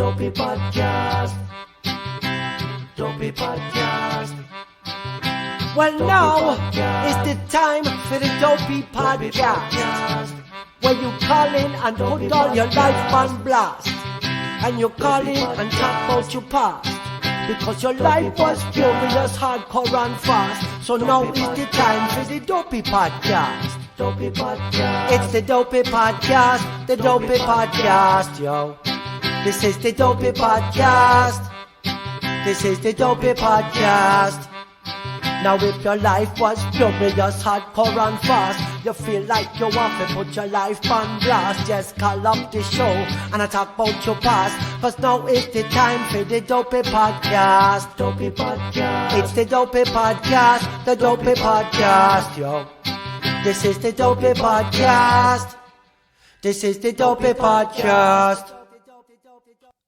Dopey Podcast. Dopey Podcast. Well, now is the time for the Dopey Podcast, where you call in and put all your life on blast, and you call in and talk about your past, because your life was furious, hardcore and fast. So now is the time for the Dopey Podcast. Dopey Podcast. It's the Dopey Podcast, the Dopey Podcast, yo. This is the Dopey Podcast. This is the Dopey Podcast. Now if your life was furious, hardcore and fast, you feel like you want to put your life on blast, just call up the show and I talk about your past, cause now is the time for the Dopey Podcast. Dopey Podcast. It's the Dopey Podcast, the Dopey Podcast, yo. This is the Dopey Podcast. This is the Dopey Podcast.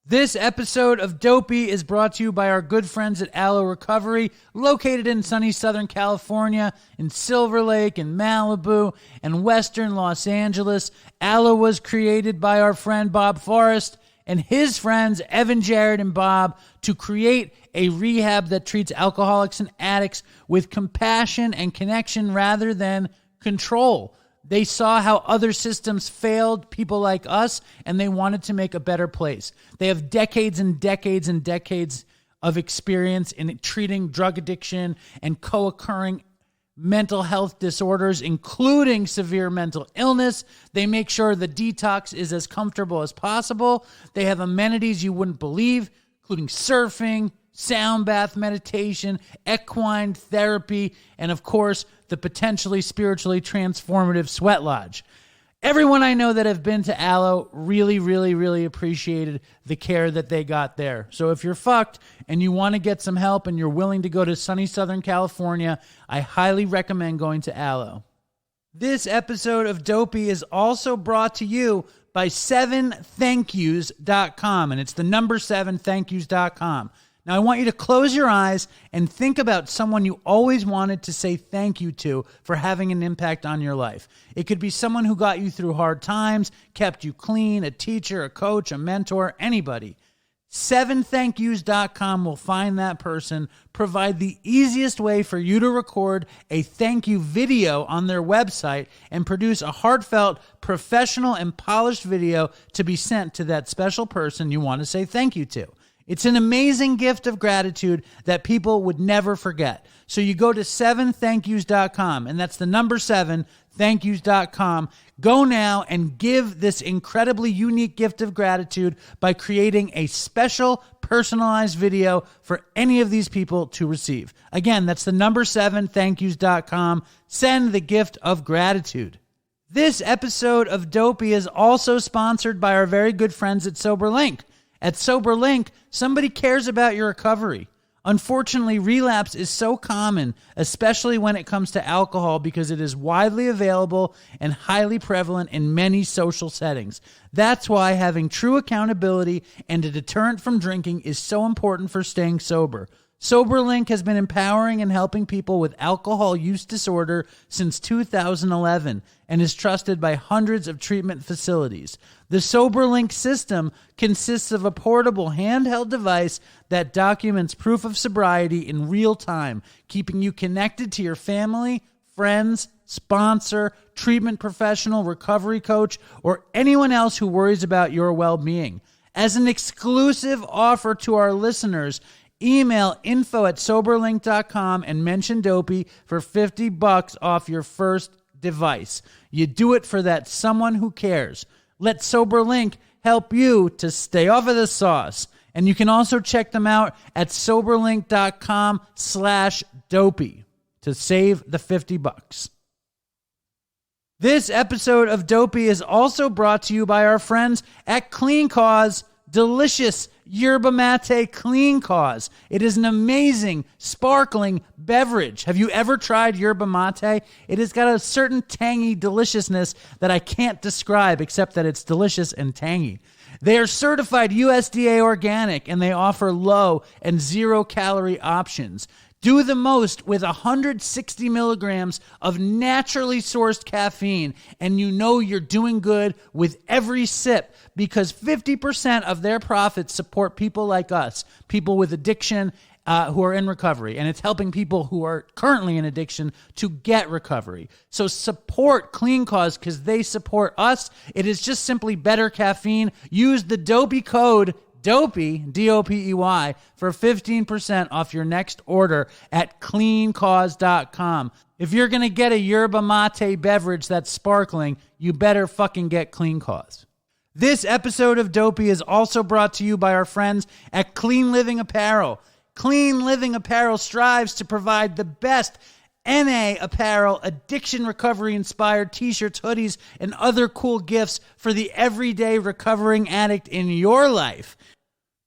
This episode of Dopey is brought to you by our good friends at Aloe Recovery, located in sunny Southern California, in Silver Lake, in Malibu, and Western Los Angeles. Aloe was created by our friend Bob Forrest and his friends Evan, Jared, and Bob to create a rehab that treats alcoholics and addicts with compassion and connection rather than control. They saw how other systems failed people like us, and they wanted to make a better place. They have decades and decades and decades of experience in treating drug addiction and co-occurring mental health disorders, including severe mental illness. They make sure the detox is as comfortable as possible. They have amenities you wouldn't believe, including surfing, sound bath meditation, equine therapy, and of course, the potentially spiritually transformative sweat lodge. Everyone I know that have been to Aloe really appreciated the care that they got there. So if you're fucked and you want to get some help and you're willing to go to sunny Southern California, I highly recommend going to Aloe. This episode of Dopey is also brought to you by 7thankyous.com, and it's the number 7thankyous.com. Now, I want you to close your eyes and think about someone you always wanted to say thank you to for having an impact on your life. It could be someone who got you through hard times, kept you clean, a teacher, a coach, a mentor, anybody. 7thankyous.com will find that person, provide the easiest way for you to record a thank you video on their website, and produce a heartfelt, professional, and polished video to be sent to that special person you want to say thank you to. It's an amazing gift of gratitude that people would never forget. So you go to 7thankyous.com, and that's the number 7thankyous.com. Go now and give this incredibly unique gift of gratitude by creating a special personalized video for any of these people to receive. Again, that's the number 7thankyous.com. Send the gift of gratitude. This episode of Dopey is also sponsored by our very good friends at SoberLink. At SoberLink, somebody cares about your recovery. Unfortunately, relapse is so common, especially when it comes to alcohol, because it is widely available and highly prevalent in many social settings. That's why having true accountability and a deterrent from drinking is so important for staying sober. SoberLink has been empowering and helping people with alcohol use disorder since 2011 and is trusted by hundreds of treatment facilities. The SoberLink system consists of a portable handheld device that documents proof of sobriety in real time, keeping you connected to your family, friends, sponsor, treatment professional, recovery coach, or anyone else who worries about your well-being. As an exclusive offer to our listeners, email info@soberlink.com and mention Dopey for $50 off your first device. You do it for that someone who cares. Let SoberLink help you to stay off of the sauce. And you can also check them out at soberlink.com/dopey to save the $50. This episode of Dopey is also brought to you by our friends at Clean Cause Delicious Yerba Mate Clean Cause. It is an amazing, sparkling beverage. Have you ever tried yerba mate? It has got a certain tangy deliciousness that I can't describe, except that it's delicious and tangy. They are certified USDA organic, and they offer low and zero-calorie options. Do the most with 160 milligrams of naturally sourced caffeine, and you know you're doing good with every sip, because 50% of their profits support people like us, people with addiction who are in recovery, and it's helping people who are currently in addiction to get recovery. So support Clean Cause because they support us. It is just simply better caffeine. Use the Dopey code Dopey, D-O-P-E-Y, for 15% off your next order at cleancause.com. If you're going to get a yerba mate beverage that's sparkling, you better fucking get Clean Cause. This episode of Dopey is also brought to you by our friends at Clean Living Apparel. Clean Living Apparel strives to provide the best NA apparel, addiction recovery-inspired t-shirts, hoodies, and other cool gifts for the everyday recovering addict in your life.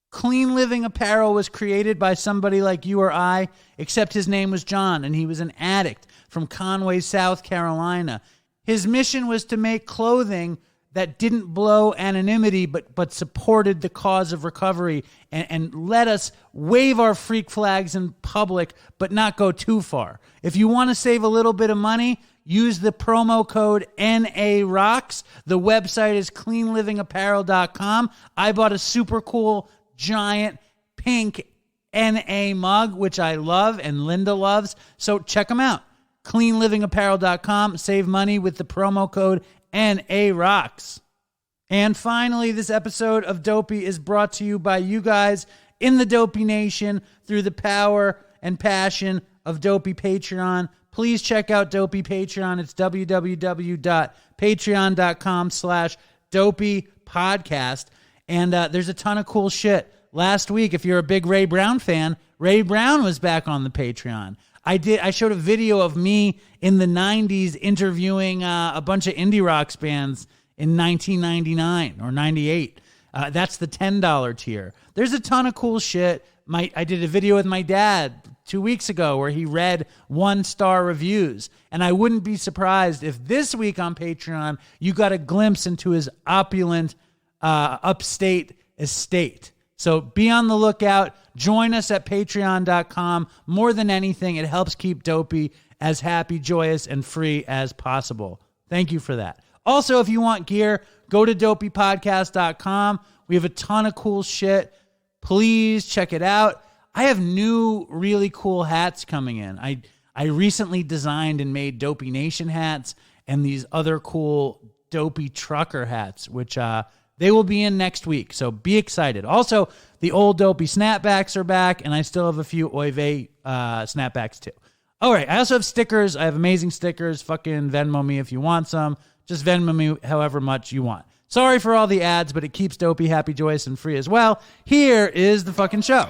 Clean Living Apparel was created by somebody like you or I, except his name was John, and he was an addict from Conway, South Carolina. His mission was to make clothing that didn't blow anonymity, but supported the cause of recovery and let us wave our freak flags in public, but not go too far. If you want to save a little bit of money, use the promo code NAROCKS. The website is cleanlivingapparel.com. I bought a super cool, giant, pink NA mug, which I love and Linda loves. So check them out. cleanlivingapparel.com. Save money with the promo code NAROCKS. And finally, this episode of Dopey is brought to you by you guys in the Dopey Nation through the power and passion of Dopey Patreon. Please check out Dopey Patreon. It's www.patreon.com/Dopey Podcast. And there's a ton of cool shit. Last week, if you're a big Ray Brown fan, Ray Brown was back on the Patreon. I showed a video of me in the 90s interviewing a bunch of indie rock bands in 1999 or 98. That's the $10 tier. There's a ton of cool shit. I did a video with my dad 2 weeks ago where he read 1-star reviews. And I wouldn't be surprised if this week on Patreon, you got a glimpse into his opulent upstate estate. So be on the lookout. Join us at patreon.com. More than anything, it helps keep Dopey as happy, joyous, and free as possible. Thank you for that. Also, if you want gear, go to dopeypodcast.com. We have a ton of cool shit. Please check it out. I have new, really cool hats coming in. I recently designed and made Dopey Nation hats and these other cool Dopey Trucker hats, which they will be in next week, so be excited. Also, the old Dopey snapbacks are back, and I still have a few Oy Vey snapbacks too. All right, I also have stickers. I have amazing stickers. Fucking Venmo me if you want some. Just Venmo me however much you want. Sorry for all the ads, but it keeps Dopey happy, joyous, and free as well. Here is the fucking show.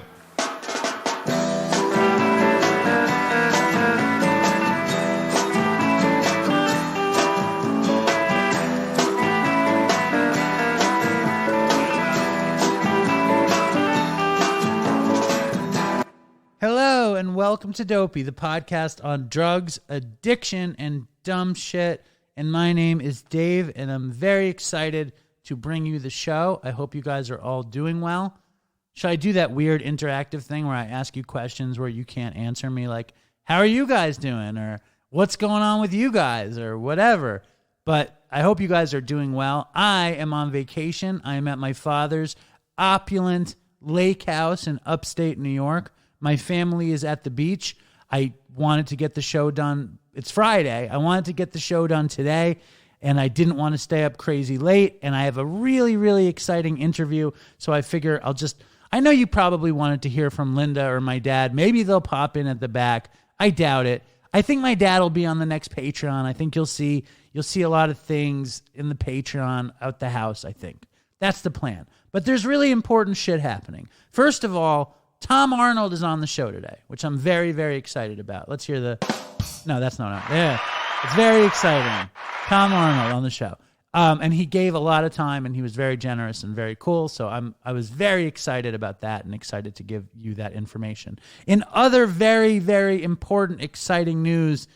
Hello and welcome to Dopey, the podcast on drugs, addiction, and dumb shit. And my name is Dave, and I'm very excited to bring you the show. I hope you guys are all doing well. Should I do that weird interactive thing where I ask you questions where you can't answer me, like, how are you guys doing? Or what's going on with you guys? Or whatever. But I hope you guys are doing well. I am on vacation. I am at my father's opulent lake house in upstate New York. My family is at the beach. I wanted to get the show done. It's Friday. I wanted to get the show done today, and I didn't want to stay up crazy late, and I have a really, really exciting interview, so I figure I know you probably wanted to hear from Linda or my dad. Maybe they'll pop in at the back. I doubt it. I think my dad will be on the next Patreon. I think you'll see a lot of things in the Patreon out the house, I think. That's the plan. But there's really important shit happening. First of all, Tom Arnold is on the show today, which I'm very, very excited about. Let's hear No, that's not it. Yeah, it's very exciting. Tom Arnold on the show. And he gave a lot of time, and he was very generous and very cool. So I was very excited about that and excited to give you that information. In other very, very important, exciting news,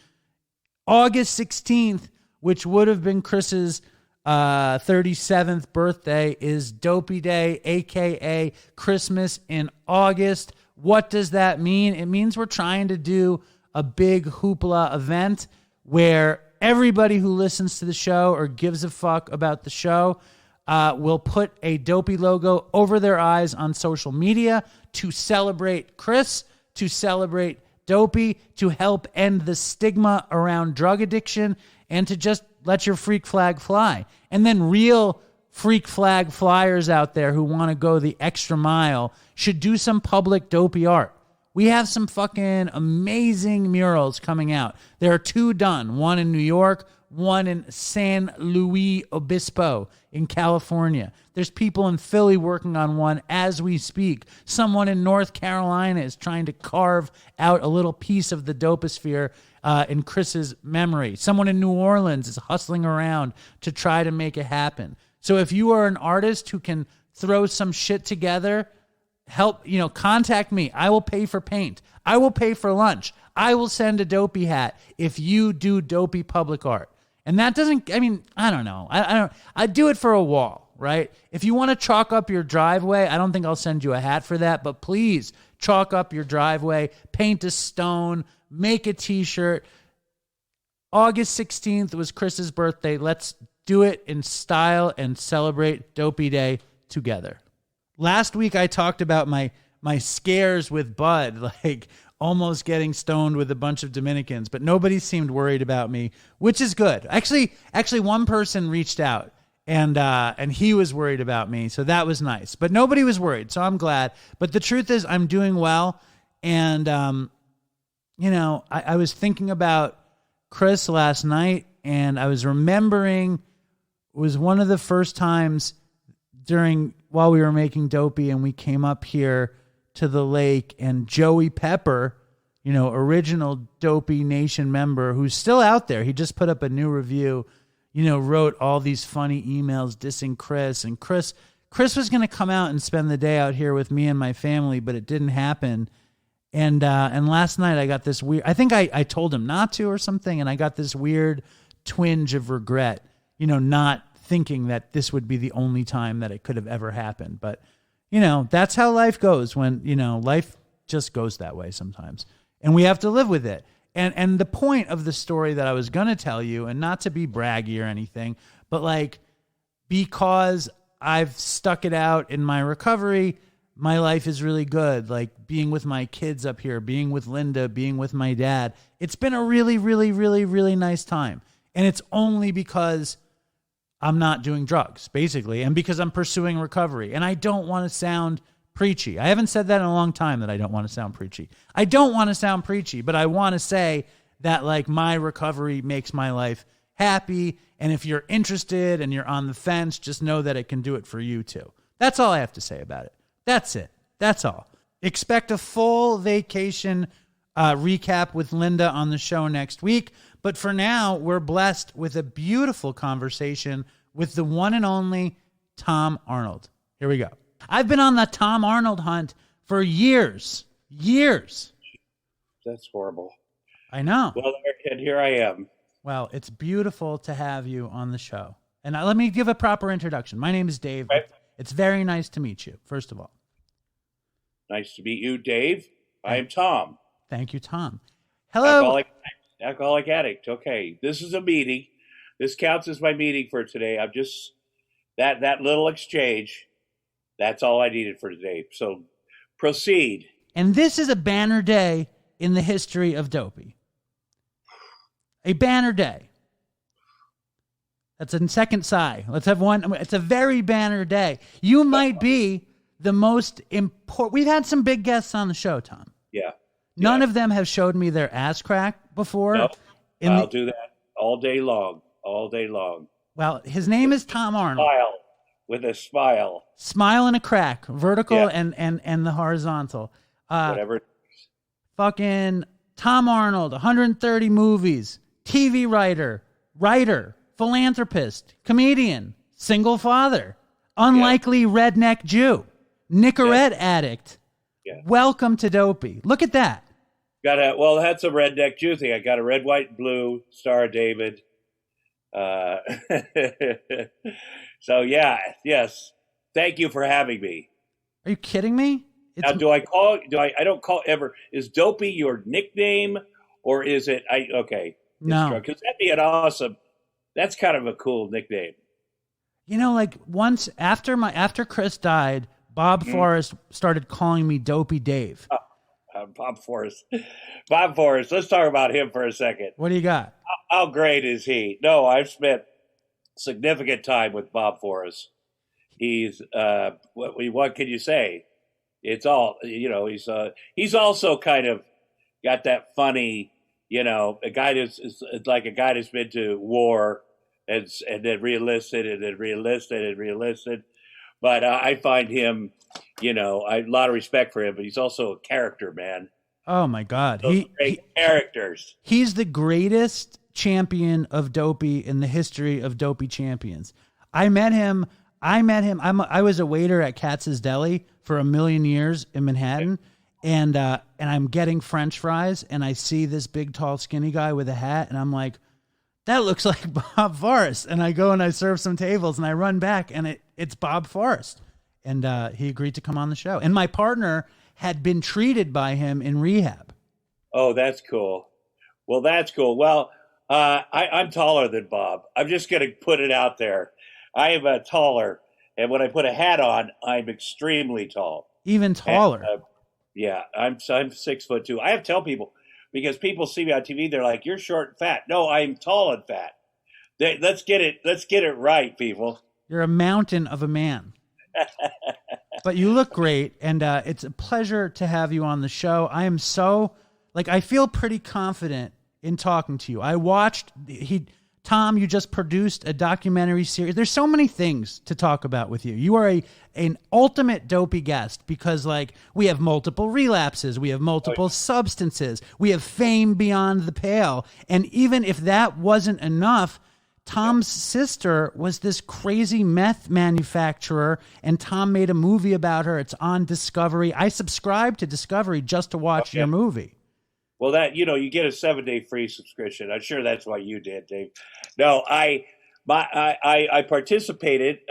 August 16th, which would have been Chris's 37th birthday, is Dopey Day, a.k.a. Christmas in August. What does that mean? It means we're trying to do a big hoopla event where everybody who listens to the show or gives a fuck about the show will put a Dopey logo over their eyes on social media to celebrate Chris, to celebrate Dopey, to help end the stigma around drug addiction, and to just let your freak flag fly. And then real freak flag flyers out there who want to go the extra mile should do some public Dopey art. We have some fucking amazing murals coming out. There are 2 done, one in New York, one in San Luis Obispo in California. There's people in Philly working on one as we speak. Someone in North Carolina is trying to carve out a little piece of the Doposphere in Chris's memory. Someone in New Orleans is hustling around to try to make it happen. So if you are an artist who can throw some shit together, contact me. I will pay for paint. I will pay for lunch. I will send a Dopey hat if you do Dopey public art. And that doesn't, I don't know. I do it for a wall, right? If you want to chalk up your driveway, I don't think I'll send you a hat for that, but please chalk up your driveway, paint a stone, make a t-shirt. August 16th was Chris's birthday. Let's do it in style and celebrate Dopey Day together. Last week I talked about my scares with Bud, like almost getting stoned with a bunch of Dominicans, but nobody seemed worried about me, which is good. Actually, one person reached out and he was worried about me, so that was nice. But nobody was worried, so I'm glad. But the truth is, I'm doing well, and I was thinking about Chris last night, and I was remembering it was one of the first times while we were making Dopey, and we came up here to the lake, and Joey Pepper, original Dopey Nation member who's still out there. He just put up a new review, wrote all these funny emails dissing Chris. And Chris was going to come out and spend the day out here with me and my family, but it didn't happen. And last night I got this weird, I think I told him not to or something, and I got this weird twinge of regret, not thinking that this would be the only time that it could have ever happened. But, that's how life goes when, life just goes that way sometimes. And we have to live with it. And the point of the story that I was going to tell you, and not to be braggy or anything, but because I've stuck it out in my recovery, my life is really good. Like being with my kids up here, being with Linda, being with my dad. It's been a really, really, really, really nice time. And it's only because I'm not doing drugs, basically, and because I'm pursuing recovery. And I don't want to sound preachy. I haven't said that in a long time, that I don't want to sound preachy. I don't want to sound preachy, but I want to say that my recovery makes my life happy. And if you're interested and you're on the fence, just know that it can do it for you too. That's all I have to say about it. That's it. That's all. Expect a full vacation recap with Linda on the show next week. But for now, we're blessed with a beautiful conversation with the one and only Tom Arnold. Here we go. I've been on the Tom Arnold hunt for years. Years. That's horrible. I know. Well, and here I am. Well, it's beautiful to have you on the show. And let me give a proper introduction. My name is Dave. Right. It's very nice to meet you, first of all. Nice to meet you, Dave. I am Tom. Thank you, Tom. Hello. Alcoholic addict. Okay, this is a meeting. This counts as my meeting for today. I'm just that little exchange. That's all I needed for today. So proceed. And this is a banner day in the history of Dopey. A banner day. That's a second sigh. Let's have one. It's a very banner day. You might be the most important. We've had some big guests on the show, Tom. Yeah. None of them have showed me their ass crack before. No, I'll do that all day long. All day long. Well, his name is Tom Arnold. Smile with a smile. Smile and a crack, vertical and the horizontal. Whatever. Fucking Tom Arnold, 130 movies, TV writer, philanthropist, comedian, single father, unlikely redneck Jew, Nicorette addict. Yeah. Welcome to Dopey. Look at that. That's a redneck Jew thing. I got a red, white, and blue Star of David. So yes. Thank you for having me. Are you kidding me? Now, I don't call ever, is Dopey your nickname or is it, no. Because that'd be an awesome, that's kind of a cool nickname. You know, like once after Chris died, Bob Forrest started calling me Dopey Dave. Bob Forrest. Bob Forrest. Let's talk about him for a second. What do you got? How great is he? No, I've spent significant time with Bob Forrest. He's what can you say? It's all he's also kind of got that funny, a guy that's is like a guy that's been to war and then re-enlisted and then re-enlisted and re-enlisted. But I find him, I have a lot of respect for him, but he's also a character, man. Oh my God, characters. He's the greatest champion of Dopey in the history of Dopey champions. I met him. I was a waiter at Katz's Deli for 1,000,000 years in Manhattan, and I'm getting French fries, and I see this big, tall, skinny guy with a hat, and I'm like, that looks like Bob Forrest. And I go and I serve some tables, and I run back, and it's Bob Forrest, and he agreed to come on the show. And my partner had been treated by him in rehab. Oh, that's cool. Well, that's cool. Well, I'm taller than Bob. I'm just going to put it out there. I am taller, and when I put a hat on, I'm extremely tall. Even taller. And, yeah, I'm 6'2". I have to tell people, because people see me on TV, they're like, "You're short and fat." No, I'm tall and fat. Let's get it right, people. You're a mountain of a man. But you look great, and it's a pleasure to have you on the show. I am I feel pretty confident in talking to you. I watched Tom, you just produced a documentary series. There's so many things to talk about with you. You are an ultimate Dopey guest because, we have multiple relapses, we have multiple substances, we have fame beyond the pale. And even if that wasn't enough, Tom's sister was this crazy meth manufacturer, and Tom made a movie about her. It's on Discovery. I subscribed to Discovery just to watch your movie. Well, that you get a 7-day free subscription. I'm sure that's why you did, Dave. No, I participated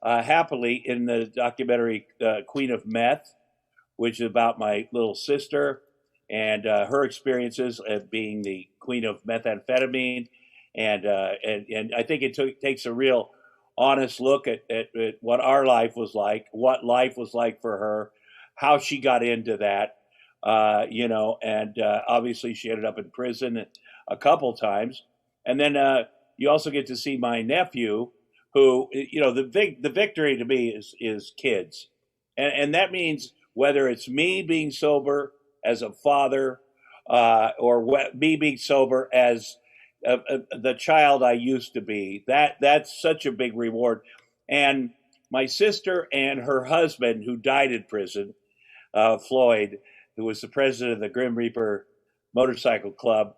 happily in the documentary Queen of Meth, which is about my little sister and her experiences of being the queen of methamphetamine, and I think it takes a real honest look at what our life was like, what life was like for her, how she got into that. Obviously she ended up in prison a couple times. And then you also get to see my nephew who, the victory to me is kids. And that means whether it's me being sober as a father or me being sober as the child I used to be, that's such a big reward. And my sister and her husband, who died in prison, Floyd, who was the president of the Grim Reaper Motorcycle Club,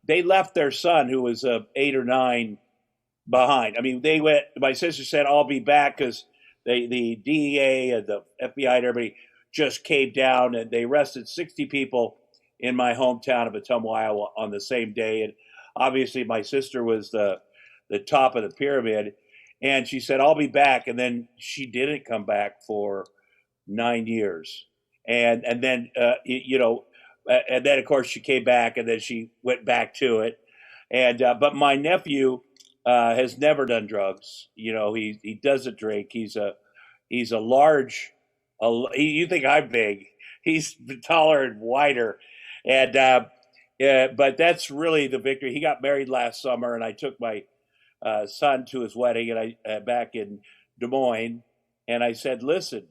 they left their son, who was 8 or 9, behind. I mean, my sister said, "I'll be back," because the DEA and the FBI and everybody just came down, and they arrested 60 people in my hometown of Ottumwa, Iowa on the same day. And obviously my sister was the top of the pyramid. And she said, "I'll be back." And then she didn't come back for 9 years. And then, and then of course she came back, and then she went back to it. And, but my nephew, has never done drugs. He doesn't drink. He's a large, you think I'm big. He's taller and wider. And, but that's really the victory. He got married last summer, and I took my, son to his wedding, and back in Des Moines. And I said, "Listen,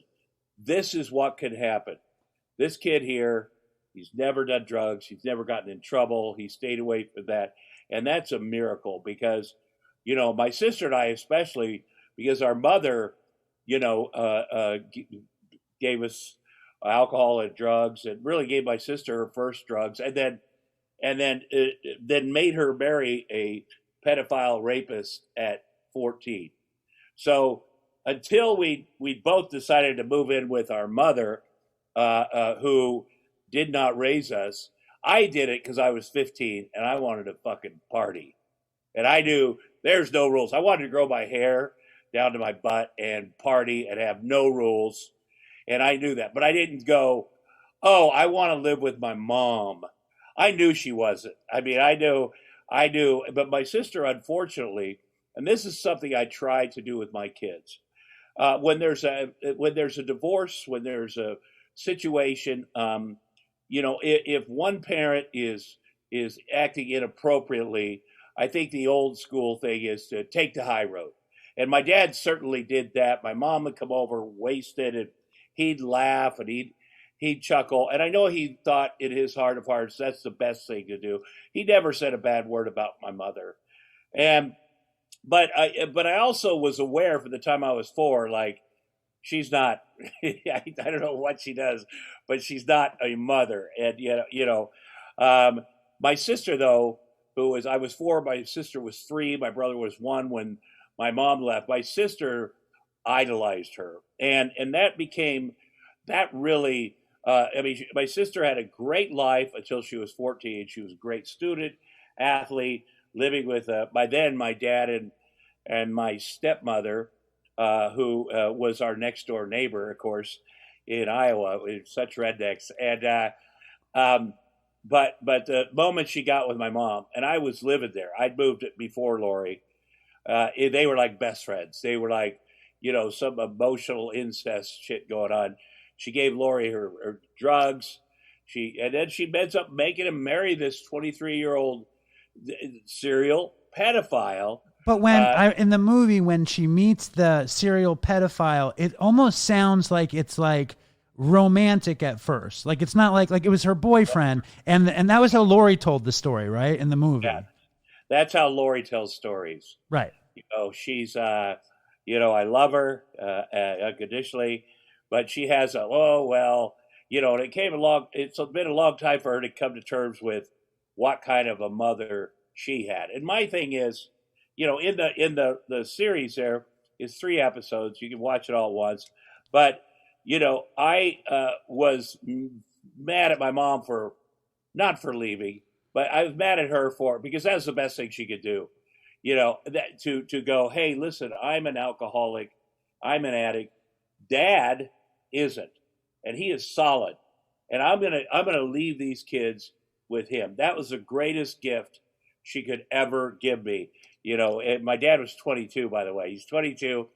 this is what could happen. This kid here, he's never done drugs. He's never gotten in trouble. He stayed away from that." And that's a miracle because, my sister and I, especially because our mother, gave us alcohol and drugs, and really gave my sister her first drugs, and then made her marry a pedophile rapist at 14. So until we both decided to move in with our mother, who did not raise us, I did it because I was 15 and I wanted to fucking party. And I knew there's no rules. I wanted to grow my hair down to my butt and party and have no rules. And I knew that, but I didn't go, oh, I want to live with my mom. I knew she wasn't. I mean, I knew, but my sister, unfortunately, and this is something I try to do with my kids. When there's a divorce, when there's a situation, if one parent is acting inappropriately, I think the old school thing is to take the high road. And my dad certainly did that. My mom would come over wasted, and he'd laugh and he'd chuckle. And I know he thought in his heart of hearts that's the best thing to do. He never said a bad word about my mother. But I also was aware from the time I was 4, like, she's not. I don't know what she does, but she's not a mother. And my sister, though, I was 4, my sister was 3, my brother was 1 when my mom left. My sister idolized her, and that really. My sister had a great life until she was 14. She was a great student, athlete, living with by then my dad and my stepmother, who was our next door neighbor, of course, in Iowa. We're such rednecks. And but the moment she got with my mom, and I was living there, I'd moved it before Lori. They were like best friends. They were like, some emotional incest shit going on. She gave Lori her drugs. And then she ends up making him marry this 23-year-old serial pedophile. But in the movie, when she meets the serial pedophile, it almost sounds like it's like romantic at first. Like it's not like it was her boyfriend, and that was how Lori told the story, right? In the movie. Yeah. That's how Lori tells stories. Right. She's I love her unconditionally, but she has and it's been a long time for her to come to terms with what kind of a mother she had. And my thing is, in the series there is 3 episodes. You can watch it all at once. But, I was mad at my mom not for leaving, but I was mad at her because that was the best thing she could do. That to go, hey, listen, I'm an alcoholic. I'm an addict. Dad isn't. And he is solid. And I'm gonna leave these kids with him. That was the greatest gift she could ever give me. And my dad was 22, by the way. He's 22.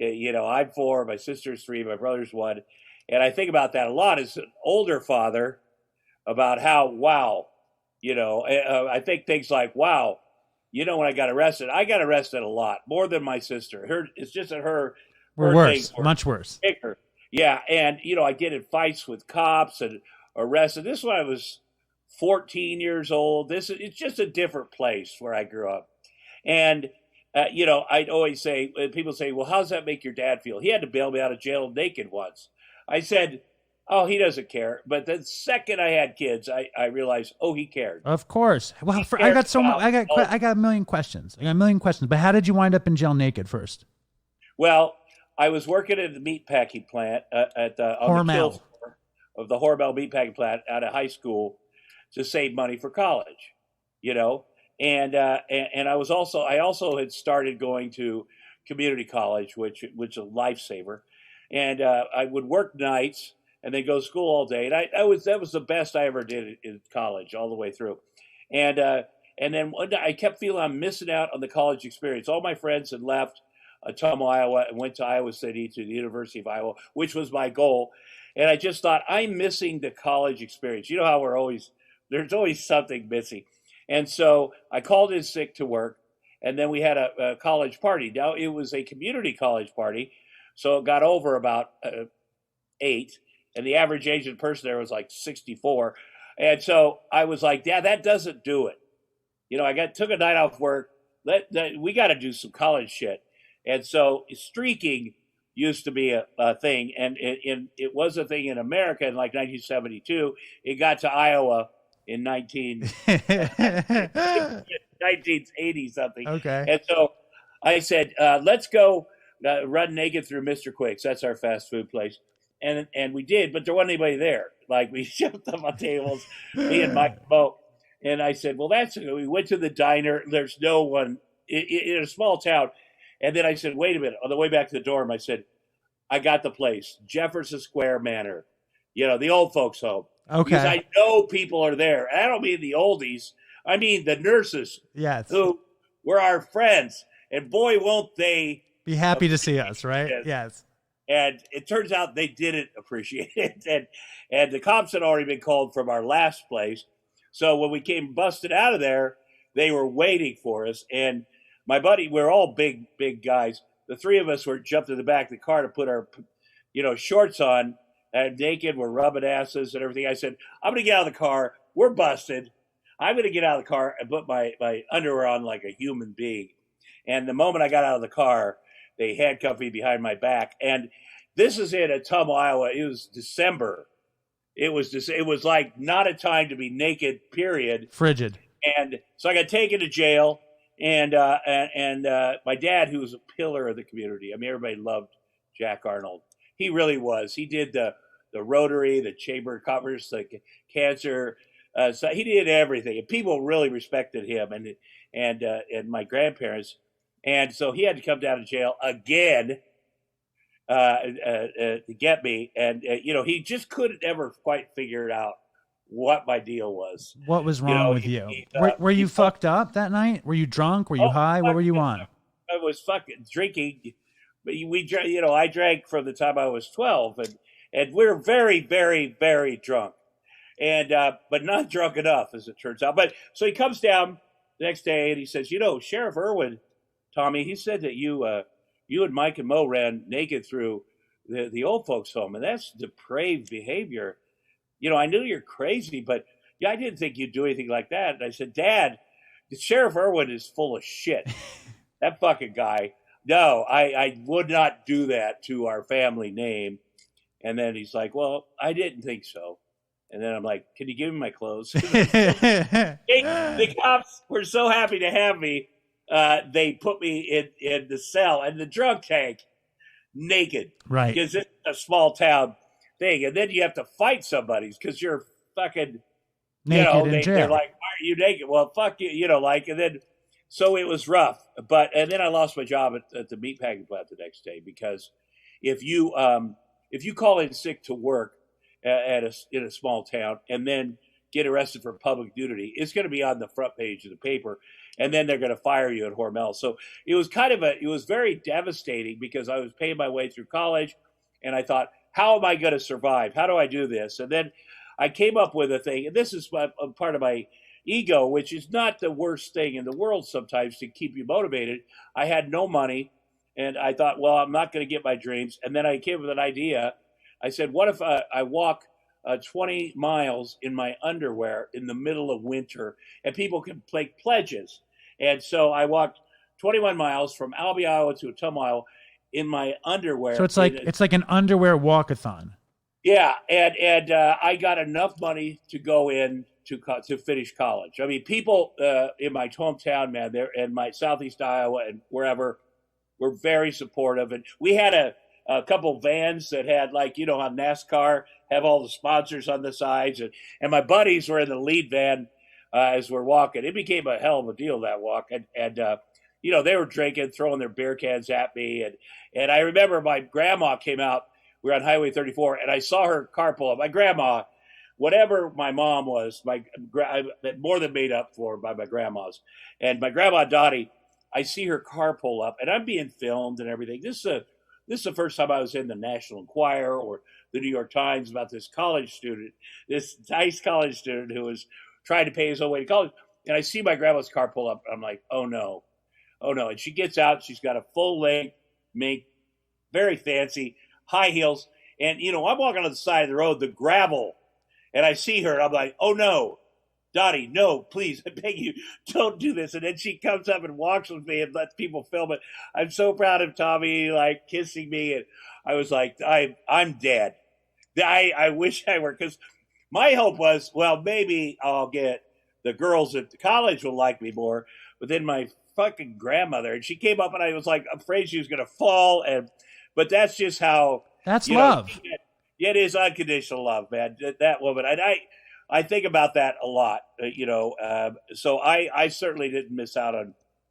I'm 4, my sister's 3, my brother's 1. And I think about that a lot as an older father, about how, wow, I think things like, wow, when I got arrested a lot, more than my sister. It's just that her worse, much worse. Bigger. Yeah, and, I get in fights with cops and arrested. This is when I was 14 years old. It's just a different place where I grew up. And, I'd always say, people say, well, how does that make your dad feel? He had to bail me out of jail naked once. I said, oh, he doesn't care. But the second I had kids, I realized, oh, he cared. Of course. Well, I got a million questions. But how did you wind up in jail naked first? Well, I was working at the meatpacking plant on the kill floor of the Hormel meatpacking plant out of high school to save money for college, and I also had started going to community college, which is a lifesaver, and I would work nights and then go to school all day, and that was the best I ever did in college all the way through, and then one day I kept feeling I'm missing out on the college experience. All my friends had left Tummo, Iowa, and went to Iowa City, to the University of Iowa, which was my goal. And I just thought, I'm missing the college experience. You know how there's always something missing. And so I called in sick to work, and then we had a college party. Now, it was a community college party, so it got over about 8, and the average age of the person there was like 64. And so I was like, yeah, that doesn't do it. I took a night off work. We got to do some college shit. And so streaking used to be a thing, and it was a thing in America in like 1972. It got to Iowa in 1980 something. Okay. And so I said, let's go run naked through Mr. Quick's. That's our fast food place. And we did, but there wasn't anybody there. Like, we jumped up on tables, me and Mike Bo. And I said, well, we went to the diner. There's no one in a small town. And then I said, wait a minute. On the way back to the dorm, I said, I got the place, Jefferson Square Manor, the old folks home. Okay. Because I know people are there. And I don't mean the oldies. I mean the nurses Yes. who were our friends. And boy, won't they be happy to see us, right? it. Yes. And it turns out they didn't appreciate it. And the cops had already been called from our last place. So when we came busted out of there, they were waiting for us. And my buddy, we're all big guys. The three of us were jumped in the back of the car to put our, shorts on, and naked. We're rubbing asses and everything. I said, I'm going to get out of the car. We're busted. I'm going to get out of the car and put my underwear on like a human being. And the moment I got out of the car, they handcuffed me behind my back. And this is in Ottumwa, Iowa. It was December. It was like not a time to be naked, period. Frigid. And so I got taken to jail. And my dad, who was a pillar of the community. I mean, everybody loved Jack Arnold. He really was. He did the Rotary, the Chamber of Commerce, the cancer. So he did everything, and people really respected him and my grandparents. And so he had to come down to jail again to get me. And he just couldn't ever quite figure it out what my deal was. What was wrong with you? Were you fucked up that night? Were you drunk? Were you high? What were you on? I was fucking drinking. I drank from the time I was 12, and we were very, very, very drunk, and but not drunk enough, as it turns out. But so he comes down the next day and he says, Sheriff Irwin, Tommy, he said that you and Mike and Mo ran naked through the old folks' home, and that's depraved behavior. I knew you're crazy, but I didn't think you'd do anything like that. And I said, Dad, Sheriff Irwin is full of shit. That fucking guy. No, I would not do that to our family name. And then he's like, well, I didn't think so. And then I'm like, can you give me my clothes? The cops were so happy to have me. They put me in the cell and the drug tank naked. Right. Because it's a small town thing. And then you have to fight somebody because you're fucking naked in jail. They're like, why are you naked? Well, fuck you, and then so it was rough. And then I lost my job at the meatpacking plant the next day because if you call in sick to work in a small town and then get arrested for public nudity, it's going to be on the front page of the paper, and then they're going to fire you at Hormel. So it was it was very devastating because I was paying my way through college, and I thought, how am I going to survive? How do I do this? And then I came up with a thing, and this is a part of my ego, which is not the worst thing in the world sometimes to keep you motivated. I had no money, and I thought, well, I'm not going to get my dreams. And then I came up with an idea. I said, what if I walk 20 miles in my underwear in the middle of winter, and people can make pledges? And so I walked 21 miles from Albee, Iowa to Ottumwa, Iowa in my underwear. So it's like an underwear walkathon. Yeah, and I got enough money to go in to finish college. I mean, people in my hometown, man, there and my southeast Iowa and wherever were very supportive. And we had a couple vans that had on NASCAR have all the sponsors on the sides, and my buddies were in the lead van as we're walking. It became a hell of a deal, that walk, and they were drinking, throwing their beer cans at me, and I remember my grandma came out. We were on Highway 34, and I saw her car pull up. My grandma, whatever my mom was, more than made up for by my grandma's. And my grandma Dottie, I see her car pull up, and I'm being filmed and everything. This is the first time I was in the National Enquirer or the New York Times about this college student, this nice college student who was trying to pay his own way to college. And I see my grandma's car pull up, and I'm like, oh no. And she gets out. She's got a full-length mink, very fancy, high heels. And, I'm walking on the side of the road, the gravel, and I see her, and I'm like, oh no, Dottie, no, please, I beg you, don't do this. And then she comes up and walks with me and lets people film it. I'm so proud of Tommy, kissing me. And I was like, I'm dead. I wish I were, because my hope was, well, maybe I'll get the girls at the college will like me more. But then my fucking grandmother, and she came up, and I was like, afraid she was going to fall. But that's just how. That's love. It is unconditional love, man. That woman. And I think about that a lot, so I certainly didn't miss out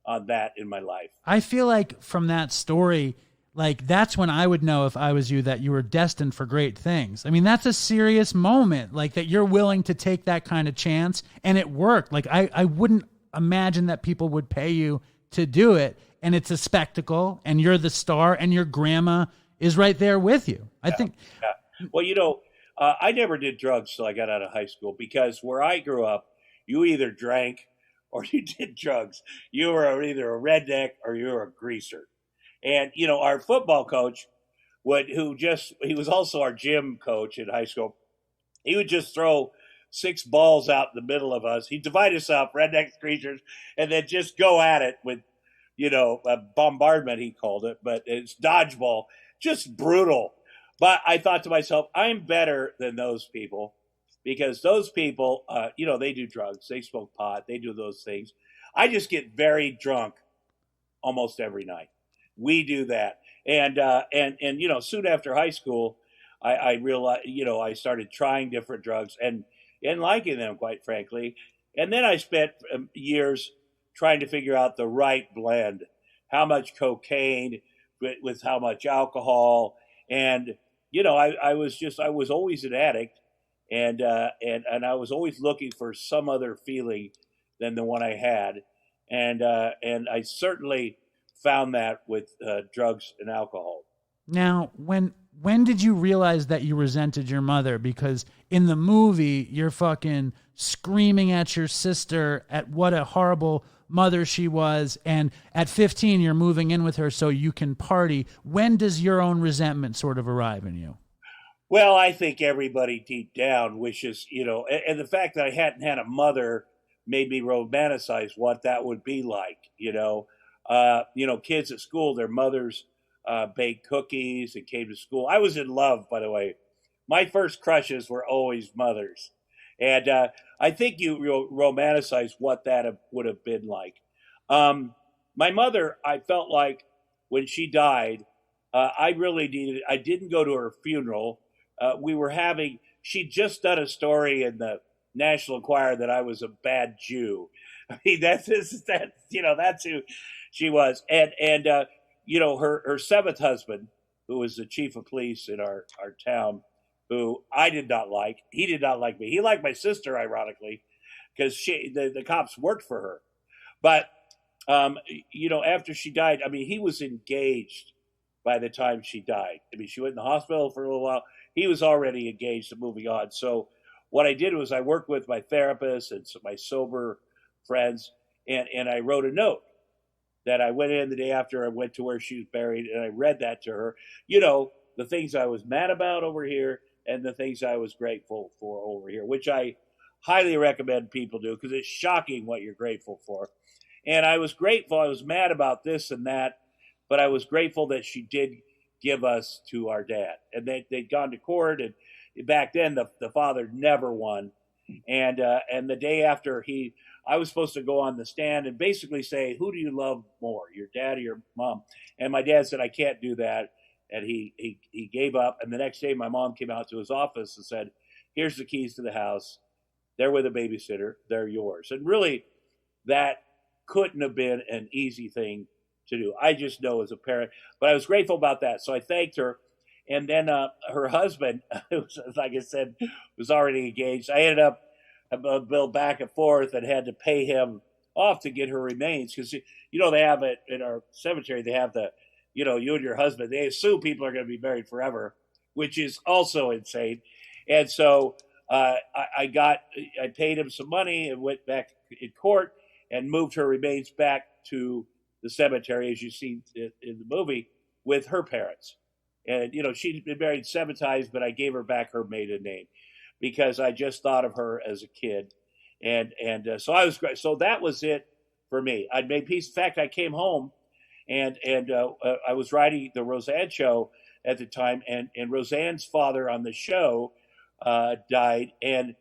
on that in my life. I feel like from that story, like that's when I would know if I was you that you were destined for great things. I mean, that's a serious moment, like that you're willing to take that kind of chance, and it worked. Like I wouldn't imagine that people would pay you to do it, and it's a spectacle, and you're the star, and your grandma is right there with you. I think. Yeah. Well, I never did drugs till I got out of high school, because where I grew up, you either drank or you did drugs. You were either a redneck or you were a greaser. And, our football coach he was also our gym coach in high school. He would just throw 6 balls out in the middle of us. He'd divide us up, rednecks, greasers, and then just go at it with, a bombardment, he called it, but it's dodgeball, just brutal. But I thought to myself, I'm better than those people, because those people, they do drugs, they smoke pot, they do those things. I just get very drunk almost every night. We do that. And soon after high school, I realized, I started trying different drugs and liking them, quite frankly. And then I spent years trying to figure out the right blend, how much cocaine with how much alcohol. And, I was always an addict, and I was always looking for some other feeling than the one I had. And I certainly found that with drugs and alcohol. Now, when did you realize that you resented your mother? Because in the movie, you're fucking screaming at your sister at what a horrible mother she was, and at 15, you're moving in with her so you can party. When does your own resentment sort of arrive in you? Well, I think everybody deep down wishes, and the fact that I hadn't had a mother made me romanticize what that would be like, kids at school, their mothers baked cookies and came to school. I was in love, by the way. My first crushes were always mothers. And I think you romanticize what that would have been like. My mother, I felt like when she died, I didn't go to her funeral. She'd just done a story in the National Enquirer that I was a bad Jew. I mean, that's who she was. And her 7th husband, who was the chief of police in our town, who I did not like. He did not like me. He liked my sister, ironically, because the cops worked for her. But, after she died, I mean, he was engaged by the time she died. I mean, she went in the hospital for a little while. He was already engaged and moving on. So what I did was I worked with my therapist and my sober friends, and I wrote a note that I went in the day after I went to where she was buried, and I read that to her. The things I was mad about over here and the things I was grateful for over here, which I highly recommend people do, because it's shocking what you're grateful for. And I was grateful. I was mad about this and that, but I was grateful that she did give us to our dad. And they'd gone to court, and back then the father never won. And the day after I was supposed to go on the stand and basically say, who do you love more, your dad or your mom? And my dad said, I can't do that. And he gave up. And the next day, my mom came out to his office and said, here's the keys to the house. They're with a babysitter. They're yours. And really, that couldn't have been an easy thing to do. I just know as a parent. But I was grateful about that. So I thanked her. And then her husband, like I said, was already engaged. I ended up bill back and forth and had to pay him off to get her remains, because they have it in our cemetery. They have you and your husband, they assume people are going to be married forever, which is also insane. And so I paid him some money and went back in court and moved her remains back to the cemetery, as you see in the movie, with her parents. And she'd been married 7 times, but I gave her back her maiden name, because I just thought of her as a kid. And so I was great. So that was it for me. I'd made peace. In fact, I came home and I was writing the Rosanne show at the time, and Rosanne's father on the show died. And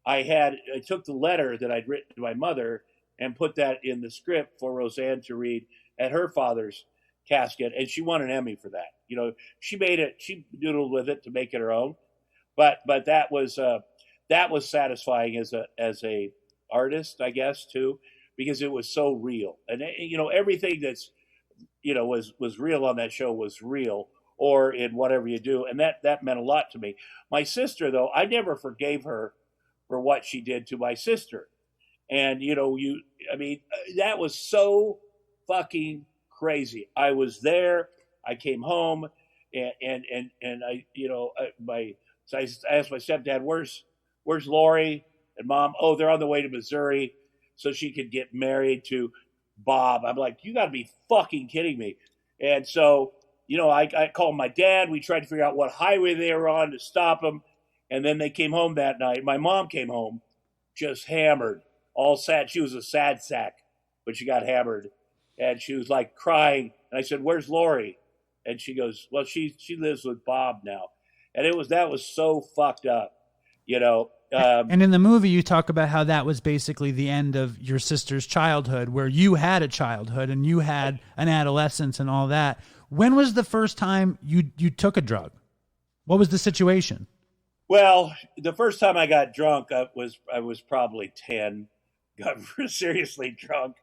I took the letter that I'd written to my mother and put that in the script for Rosanne to read at her father's casket. And she won an Emmy for that. She made it, she doodled with it to make it her own. But that was satisfying as a artist, I guess, too, because it was so real. And everything that's was real on that show was real, or in whatever you do, and that meant a lot to me. My sister, though, I never forgave her for what she did to my sister, and that was so fucking crazy. I was there. I came home, and so I asked my stepdad, "Where's Lori and Mom?" "Oh, they're on the way to Missouri, so she could get married to Bob." I'm like, "You got to be fucking kidding me!" And so, I called my dad. We tried to figure out what highway they were on to stop them, and then they came home that night. My mom came home, just hammered, all sad. She was a sad sack, but she got hammered, and she was like crying. And I said, "Where's Lori?" And she goes, "Well, she lives with Bob now." And that was so fucked up, And in the movie, you talk about how that was basically the end of your sister's childhood, where you had a childhood and you had an adolescence and all that. When was the first time you took a drug? What was the situation? Well, the first time I got drunk, I was probably 10. Got seriously drunk.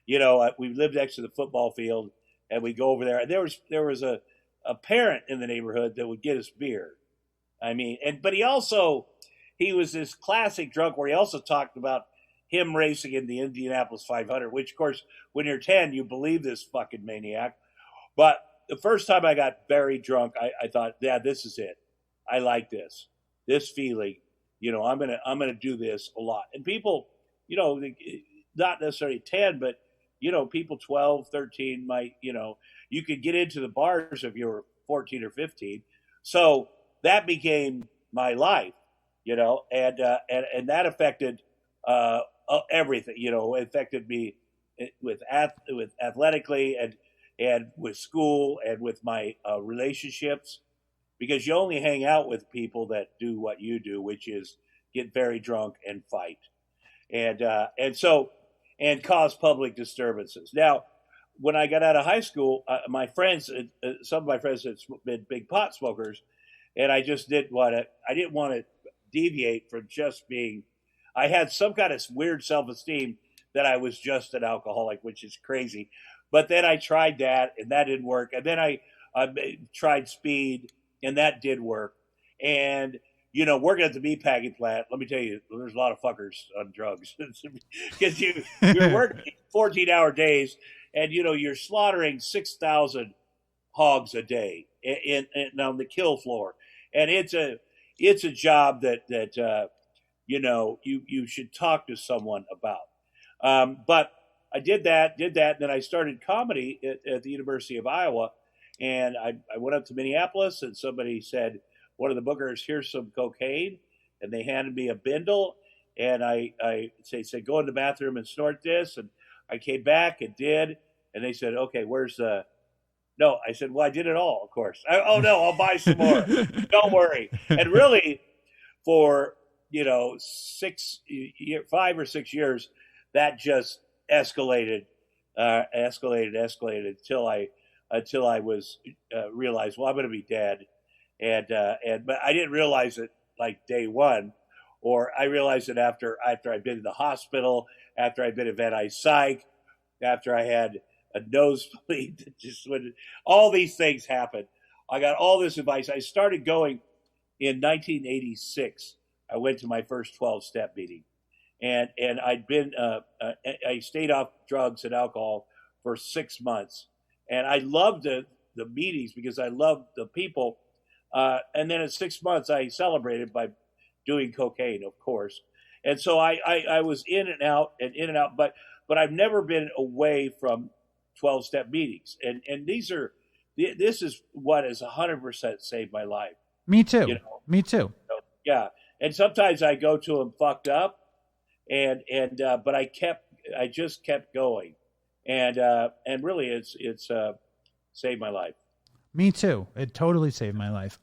We lived next to the football field, and we go over there. And there was a parent in the neighborhood that would get us beer. But he was this classic drunk where he also talked about him racing in the Indianapolis 500, which, of course, when you're 10, you believe this fucking maniac. But the first time I got very drunk, I thought, yeah, this is it. I like this feeling. I'm gonna do this a lot. And people, not necessarily 10, but people 12, 13 might, you could get into the bars if you were 14 or 15. So that became my life, and that affected everything. It affected me with athletically and with school and with my relationships, because you only hang out with people that do what you do, which is get very drunk and fight, and cause public disturbances. Now, when I got out of high school, my friends, some of my friends had been big pot smokers, and I just didn't want to deviate from just being. I had some kind of weird self-esteem that I was just an alcoholic, which is crazy. But then I tried that, and that didn't work. And then I tried speed, and that did work. And working at the meatpacking plant, let me tell you, there's a lot of fuckers on drugs, because you're working 14-hour days, and you're slaughtering 6,000 hogs a day in on the kill floor, and it's a job that you should talk to someone about. But I did that, and then I started comedy at the University of Iowa, and I went up to Minneapolis, and somebody said, one of the bookers, "Here's some cocaine," and they handed me a bindle, and I said, "Go in the bathroom and snort this," and I came back and did, and they said, "Okay, where's the?" No, I said, "Well, I did it all, of course." "Oh no, I'll buy some more. Don't worry." And really, for 5 or 6 years, that just escalated until I was realized, well, I'm going to be dead, but I didn't realize it like day one, or I realized it after I'd been in the hospital, after I'd been in Van Nuys Psych, after I had a nosebleed. Just when all these things happened, I got all this advice. I started going in 1986. I went to my first 12-step meeting. And I'd been I stayed off drugs and alcohol for 6 months, and I loved the meetings because I loved the people. And then in 6 months, I celebrated by doing cocaine, of course. And so I was in and out, but I've never been away from 12-step meetings. And this is what has 100% saved my life. Me too. Me too. Yeah. And sometimes I go to them fucked up. But I just kept going, and really it's saved my life. Me too. It totally saved my life.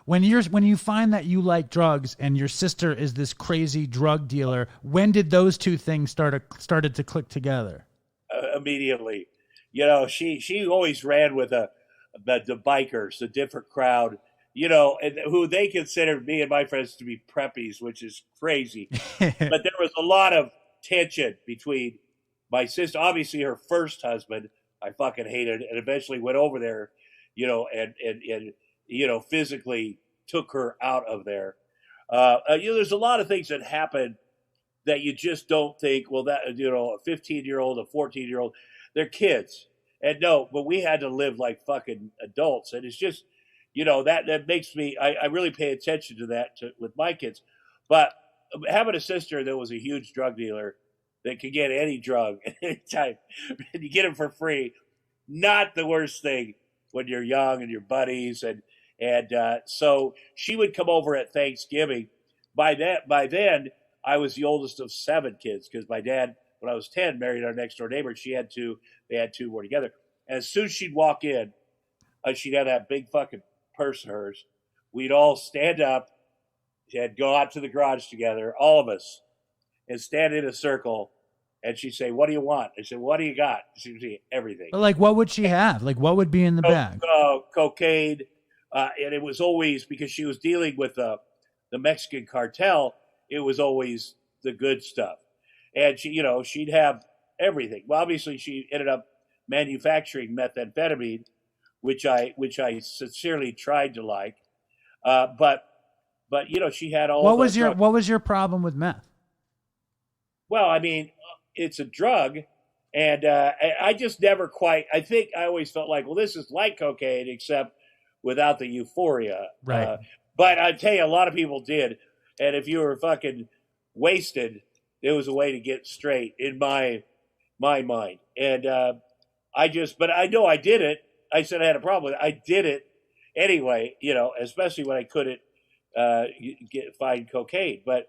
When you find that you like drugs and your sister is this crazy drug dealer, when did those two things started to click together? Immediately, she always ran with the bikers, the different crowd. And who they considered me and my friends to be preppies, which is crazy. But there was a lot of tension between my sister, obviously her first husband, I fucking hated it, and eventually went over there, and physically took her out of there. There's a lot of things that happen that you just don't think, well, that, a 15-year-old, a 14-year-old, they're kids. And no, but we had to live like fucking adults. And it's just, that makes me, I really pay attention to that with my kids. But having a sister that was a huge drug dealer that could get any drug at any time, and you get them for free, not the worst thing when you're young and your buddies. And so she would come over at Thanksgiving. By then, I was the oldest of 7 kids because my dad, when I was 10, married our next door neighbor. She had 2. They had 2 more together. And as soon as she'd walk in, she'd have that big fucking purse of hers. We'd all stand up and go out to the garage together, all of us, and stand in a circle. And she'd say, "What do you want?" I said, "What do you got?" She'd say, "Everything." But like, what would she have? Like, what would be in the bag? Cocaine. And it was always, because she was dealing with the Mexican cartel, it was always the good stuff. And she'd have everything. Well, obviously she ended up manufacturing methamphetamine, which I sincerely tried to like. But she had all. What was your problem with meth? Well, I mean, it's a drug, and I just never quite. I think I always felt like, well, this is like cocaine except without the euphoria. Right. But I tell you, a lot of people did. And if you were fucking wasted, there was a way to get straight in my mind. And but I know I did it. I said I had a problem with it. I did it anyway, especially when I couldn't find cocaine. But,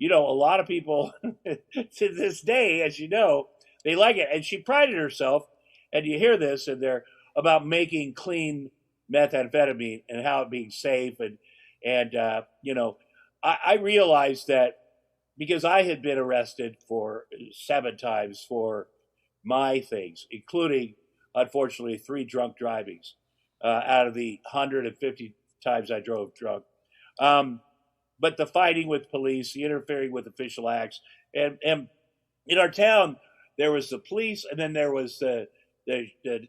a lot of people to this day, as you know, they like it. And she prided herself, and you hear this, and they're about making clean methamphetamine and how it being safe. And I realized that because I had been arrested for 7 times for my things, including, unfortunately, 3 drunk drivings out of the 150 times I drove drunk. But the fighting with police, the interfering with official acts, and in our town, there was the police, and then there was the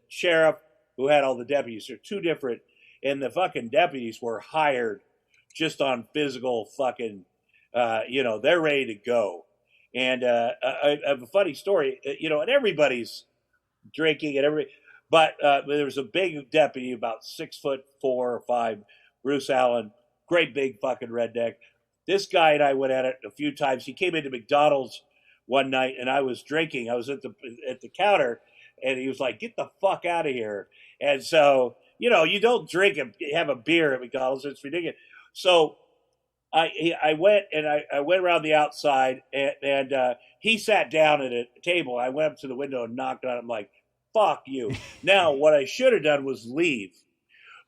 sheriff who had all the deputies. They're 2 different, and the fucking deputies were hired just on physical fucking, they're ready to go. And I have a funny story, and everybody's drinking and but there was a big deputy, about 6'4" or 5", Bruce Allen, great big fucking redneck. This guy and I went at it a few times. He came into McDonald's one night, and I was drinking. I was at the counter, and he was like, "Get the fuck out of here." And so, you don't drink and have a beer at McDonald's. It's ridiculous. So I went around the outside, and he sat down at a table. I went up to the window and knocked on it. I'm like, "Fuck you." Now, what I should have done was leave,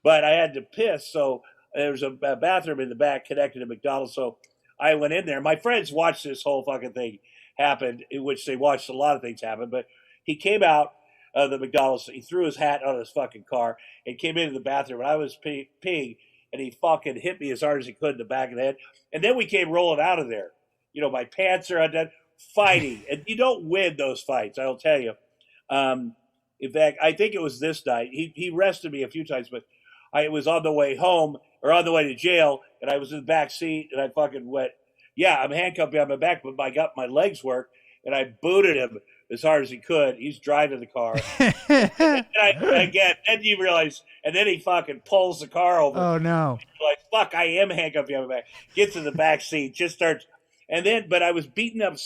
but I had to piss. So there was a bathroom in the back connected to McDonald's. So I went in there. My friends watched this whole fucking thing happen, in which they watched a lot of things happen. But he came out of the McDonald's. He threw his hat on his fucking car and came into the bathroom. And I was peeing, and he fucking hit me as hard as he could in the back of the head. And then we came rolling out of there. My pants are undone, fighting. And you don't win those fights, I'll tell you. In fact, I think it was this night. He arrested me a few times, but I was on the way home or on the way to jail, and I was in the back seat, and I fucking went, "Yeah, I'm handcuffed behind my back, but I got my legs work," and I booted him as hard as he could. He's driving the car. Then you realize, and then he fucking pulls the car over. Oh, no. Like, fuck, I am handcuffed behind my back. Gets in the back seat, just starts. And then, but I was beaten up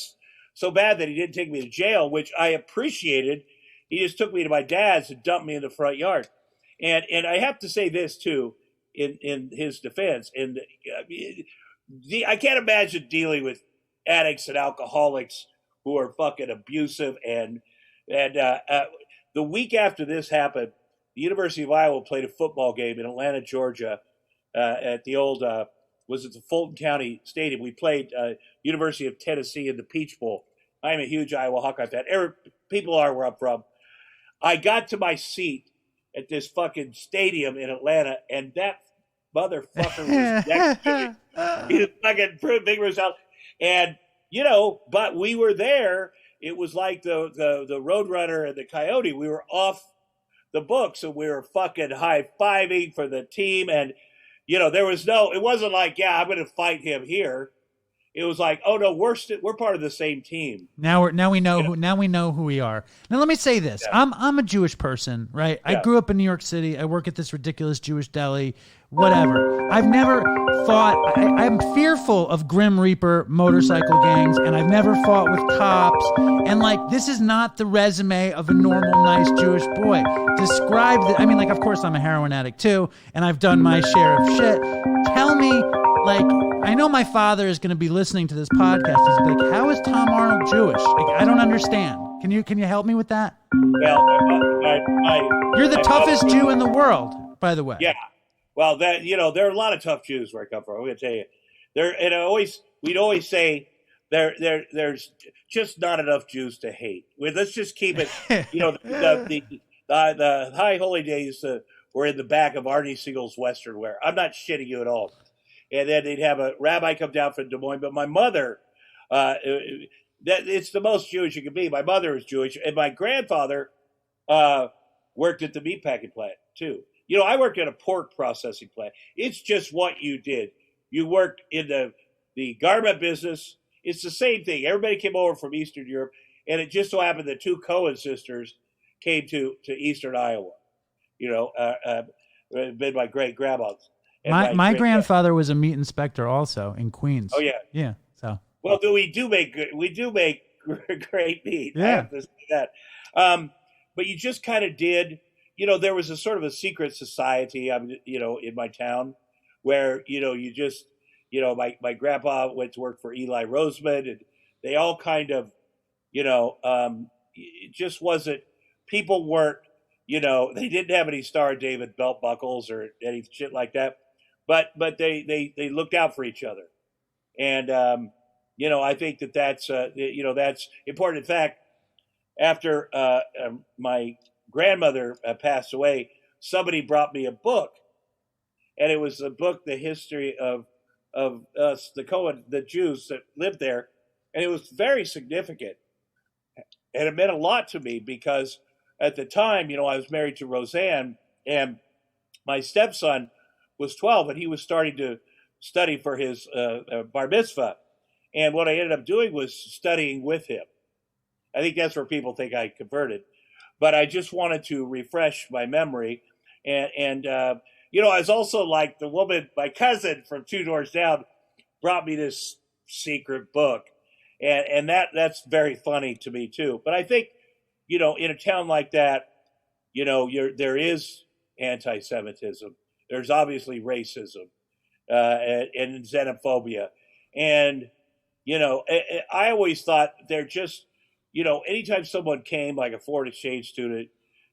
so bad that he didn't take me to jail, which I appreciated. He just took me to my dad's and dumped me in the front yard. And I have to say this, too, in his defense. And I can't imagine dealing with addicts and alcoholics who are fucking abusive. And the week after this happened, the University of Iowa played a football game in Atlanta, Georgia, at the old, was it the Fulton County Stadium? We played University of Tennessee in the Peach Bowl. I'm a huge Iowa Hawkeye fan. People are where I'm from. I got to my seat at this fucking stadium in Atlanta, and that motherfucker was next to me. He was fucking big Rosanne. And, but we were there, it was like the Roadrunner and the Coyote. We were off the books and we were fucking high-fiving for the team. And, there was it wasn't like, yeah, I'm going to fight him here. It was like, oh no, we're part of the same team. Now we know who we are. Now let me say this: I'm a Jewish person, right? Yeah. I grew up in New York City. I work at this ridiculous Jewish deli. Whatever. I've never fought. I'm fearful of Grim Reaper motorcycle gangs, and I've never fought with cops. And this is not the resume of a normal, nice Jewish boy. Describe the. I mean, of course, I'm a heroin addict too, and I've done my share of shit. Tell me. I know my father is going to be listening to this podcast. He's going to be like, how is Tom Arnold Jewish? I don't understand. Can you help me with that? Well, you're the toughest Jew in the world, by the way. Yeah. Well, there are a lot of tough Jews where I come from. I'm going to tell you, we'd always say there's just not enough Jews to hate. Let's just keep it. The high holy days were in the back of Arnie Siegel's Western wear. I'm not shitting you at all. And then they'd have a rabbi come down from Des Moines. But my mother, it's the most Jewish you can be. My mother is Jewish. And my grandfather worked at the meatpacking plant, too. I worked at a pork processing plant. It's just what you did. You worked in the garment business. It's the same thing. Everybody came over from Eastern Europe. And it just so happened the two Cohen sisters came to Eastern Iowa. Been my great-grandmas. My grandfather was a meat inspector also in Queens. Oh yeah, yeah. So well, we do make great meat. Yeah. I have to say that. But you just kind of did. There was a sort of a secret society. In my town where you just my grandpa went to work for Eli Roseman, and they all kind of it just wasn't. People weren't. They didn't have any Star of David belt buckles or any shit like that. But they looked out for each other, and I think that's that's important. In fact, after my grandmother passed away, somebody brought me a book, and it was a book, the history of us, the Jews that lived there, and it was very significant, and it meant a lot to me because at the time, I was married to Rosanne, and my stepson was 12, and he was starting to study for his bar mitzvah. And what I ended up doing was studying with him. I think that's where people think I converted. But I just wanted to refresh my memory. And I was also like the woman, my cousin from 2 doors down, brought me this secret book. And that's very funny to me, too. But I think, in a town like that, there is anti-Semitism. There's obviously racism and xenophobia. And, I always thought they're just, anytime someone came, like a foreign exchange student,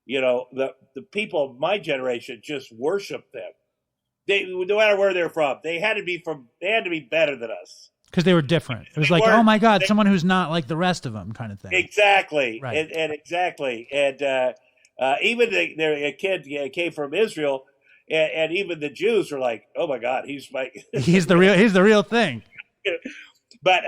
the people of my generation just worshiped them. No matter where they're from, they had to be better than us. Because they were different. It was like, oh my God, someone who's not like the rest of them kind of thing. Exactly. Right. And exactly. And even a kid came from Israel, and even the Jews were like, oh my God, he's the real thing. But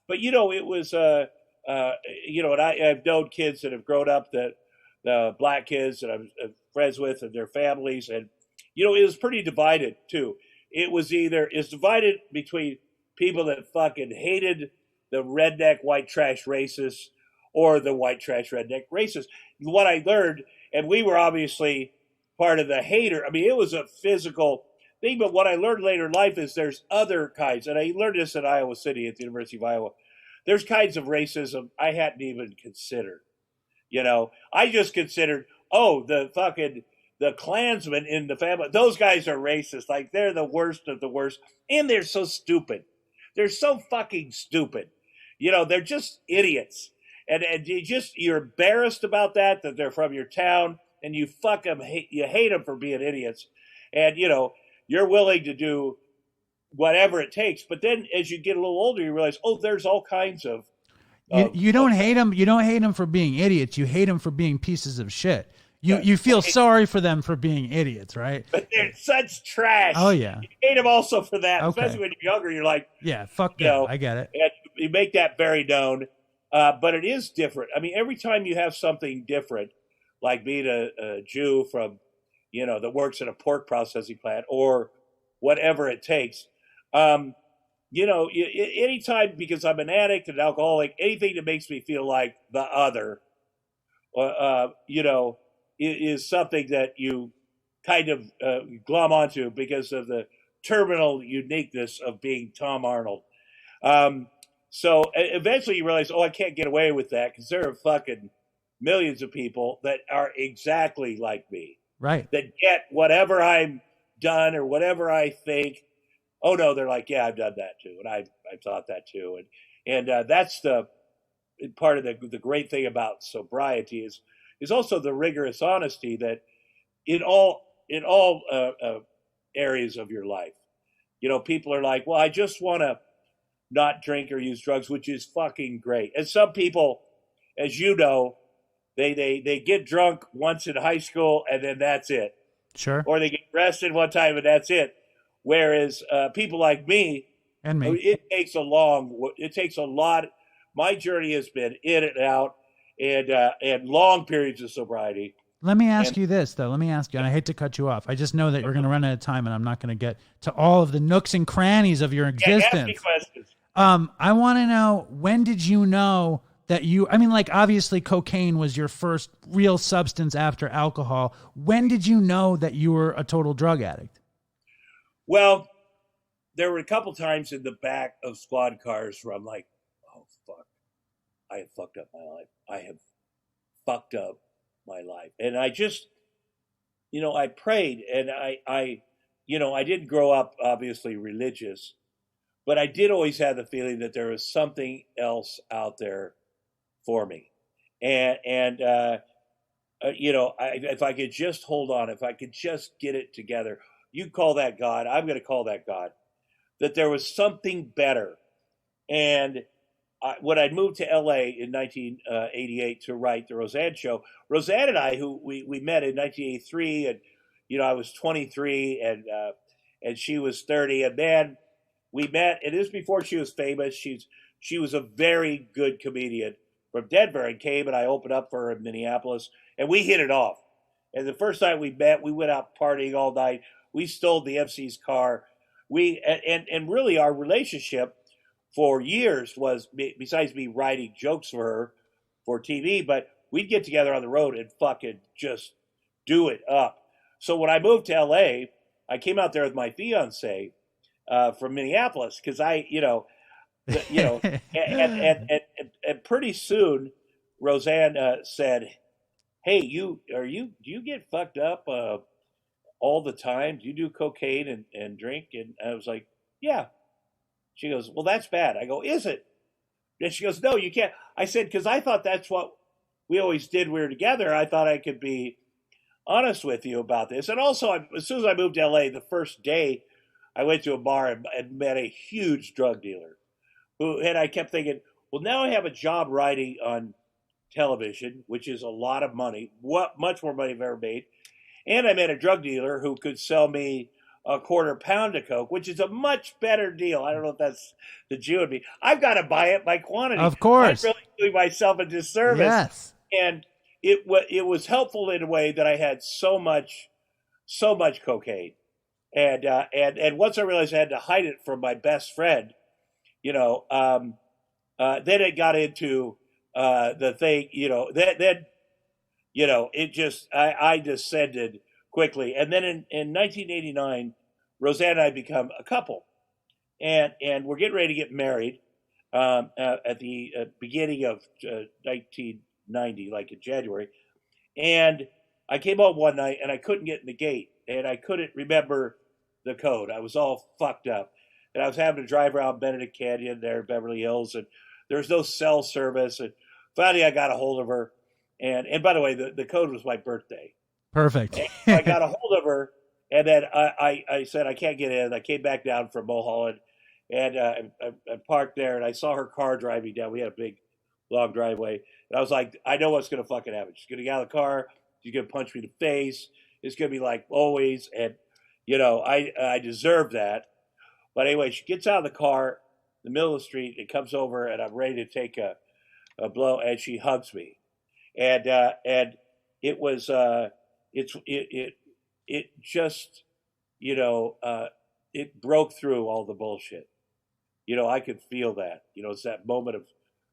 it was, and I've known kids that have grown up, the black kids that I'm friends with and their families. And, it was pretty divided too. It's divided between people that fucking hated the redneck white trash racists or the white trash redneck racists. What I learned, and we were obviously part of the hater. I mean, it was a physical thing, but what I learned later in life is there's other kinds, and I learned this at Iowa City at the University of Iowa. There's kinds of racism I hadn't even considered. I just considered, the Klansmen in the family, those guys are racist. Like, they're the worst of the worst, and they're so stupid. They're so fucking stupid. They're just idiots. And you're embarrassed about that they're from your town, and you you hate them for being idiots. And, you're willing to do whatever it takes. But then as you get a little older, you realize, there's all kinds of. You don't hate them. You don't hate them for being idiots. You hate them for being pieces of shit. You feel sorry for them for being idiots, right? But they're such trash. Oh, yeah. You hate them also for that. Okay. Especially when you're younger, you're like. Yeah, fuck that. I get it. And you make that very known. but it is different. I mean, every time you have something different, like being a Jew from, that works in a pork processing plant or whatever it takes, anytime, because I'm an addict and alcoholic, anything that makes me feel like the other, is something that you kind of glom onto because of the terminal uniqueness of being Tom Arnold. So eventually you realize, I can't get away with that because there are fucking millions of people that are exactly like me. Right. That get whatever I'm done or whatever I think. Oh no, they're like, yeah, I've done that too, and I thought that too, and that's the part of the great thing about sobriety is also the rigorous honesty that in all areas of your life, people are like, well, I just want to not drink or use drugs, which is fucking great. And some people, as you know, they get drunk once in high school and then that's it. Sure. Or they get arrested one time and that's it. Whereas people like me, and me, it takes a lot. My journey has been in and out and long periods of sobriety. Let me ask you this, though. Let me ask you, and I hate to cut you off. I just know that we're going to run out of time, and I'm not going to get to all of the nooks and crannies of your existence. Yeah, ask me questions. I want to know, when did you know that obviously cocaine was your first real substance after alcohol. When did you know that you were a total drug addict? Well, there were a couple times in the back of squad cars where I'm like, oh, fuck, I have fucked up my life. I have fucked up my life. And I just, I prayed, and I didn't grow up obviously religious, but I did always have the feeling that there was something else out there for me. And if I could just hold on, if I could just get it together, you call that God, I'm going to call that God, that there was something better. And when I moved to LA in 1988 to write the Rosanne show, Rosanne and I, who we met in 1983, and I was 23 and she was 30, and then we met. And this was before she was famous. She was a very good comedian from Denver and came, and I opened up for her in Minneapolis, and we hit it off. And the first time we met, we went out partying all night. We stole the MC's car. And really our relationship for years was, besides me writing jokes for her for TV, but we'd get together on the road and fucking just do it up. So when I moved to LA, I came out there with my fiance from Minneapolis because and pretty soon Rosanne said, "Hey, do you get fucked up all the time? Do you do cocaine and drink?" And I was like, "Yeah." She goes, "Well, that's bad." I go, "Is it?" And she goes, "No, you can't." I said, because I thought that's what we always did when we were together. I thought I could be honest with you about this. And also, as soon as I moved to LA, the first day I went to a bar and met a huge drug dealer and I kept thinking, well, now I have a job writing on television, which is a lot of money, much more money I've ever made. And I met a drug dealer who could sell me a quarter pound of coke, which is a much better deal. I don't know if that's the Jew in me. I've got to buy it by quantity. Of course. I'm really doing myself a disservice. Yes. And it was helpful in a way that I had so much cocaine. And once I realized I had to hide it from my best friend, then it got into the thing, it just, I descended quickly. And then in 1989, Rosanne and I become a couple, and we're getting ready to get married at the beginning of 1990, like in January. And I came home one night and I couldn't get in the gate, and I couldn't remember the code. I was all fucked up, and I was having to drive around Benedict Canyon there, Beverly Hills, and there was no cell service. And finally, I got a hold of her, and by the way, the code was my birthday. Perfect. I got a hold of her, and then I said, I can't get in. I came back down from Mulholland, and I parked there, and I saw her car driving down. We had a big, long driveway. And I was like, I know what's going to fucking happen. She's going to get out of the car. She's going to punch me in the face. It's going to be like always. And, I deserve that. But anyway, she gets out of the car in the middle of the street and comes over, and I'm ready to take a a blow, and she hugs me, and it was it just it broke through all the bullshit. I could feel that. It's that moment of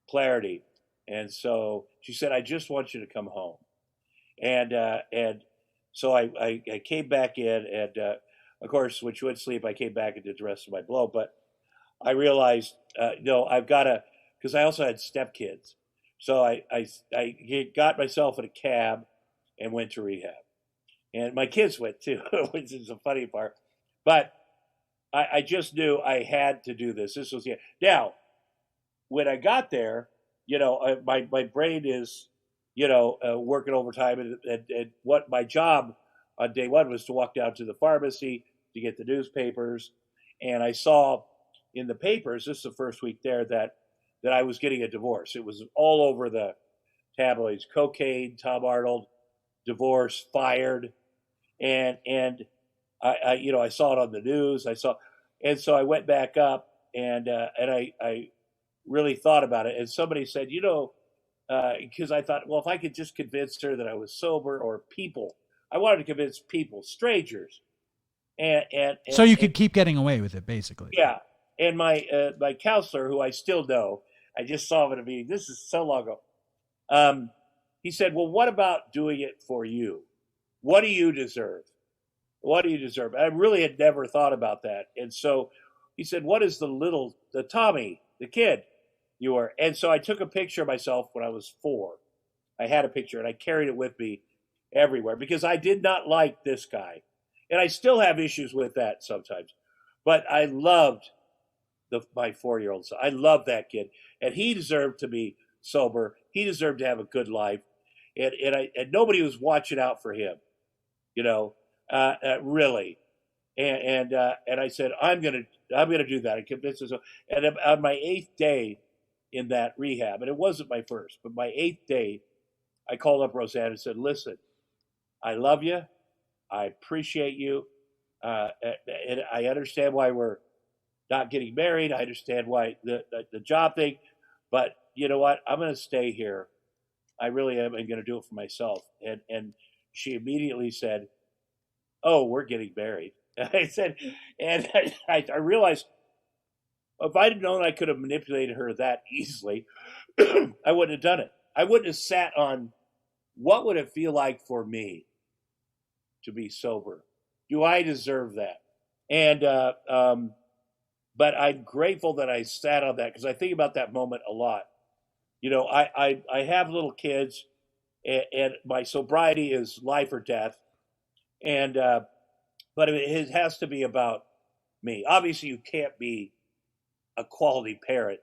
clarity. And so she said, "I just want you to come home." And so I came back in, and of course, when she went to sleep, I came back and did the rest of my blow. But I realized, no, I've got to, because I also had stepkids. So I got myself in a cab and went to rehab. And my kids went too, which is the funny part. But I just knew I had to do this. This was, yeah. Now, when I got there, my brain is, working overtime. And what my job on day one was to walk down to the pharmacy to get the newspapers. And I saw in the papers, this is the first week there, that I was getting a divorce. It was all over the tabloids: cocaine, Tom Arnold, divorce, fired. And I saw it on the news. And so I went back up and I really thought about it. And somebody said, because I thought, well, if I could just convince her that I was sober, or people, I wanted to convince people, strangers, and so you could keep getting away with it, basically. Yeah. And my counselor, who I still know, I just saw him at a meeting. This is so long ago. He said, "Well, what about doing it for you? What do you deserve? What do you deserve?" I really had never thought about that. And so he said, "What is the Tommy, the kid you were?" And so I took a picture of myself when I was 4. I had a picture, and I carried it with me everywhere because I did not like this guy. And I still have issues with that sometimes. But I loved my 4-year-old son. I loved that kid. And he deserved to be sober. He deserved to have a good life. And nobody was watching out for him, really. And I said, I'm gonna do that. I convinced myself. And on my 8th day in that rehab, and it wasn't my first, but my 8th day, I called up Rosanne and said, "Listen, I love you. I appreciate you. And I understand why we're not getting married. I understand why the job thing, but you know what? I'm going to stay here. I really am going to do it for myself." And she immediately said, "Oh, we're getting married." I said, and I realized if I'd known I could have manipulated her that easily, I wouldn't have done it. I wouldn't have sat on what would it feel like for me to be sober. Do I deserve that? And but I'm grateful that I sat on that, because I think about that moment a lot. I have little kids, and my sobriety is life or death, and but it has to be about me. Obviously, you can't be a quality parent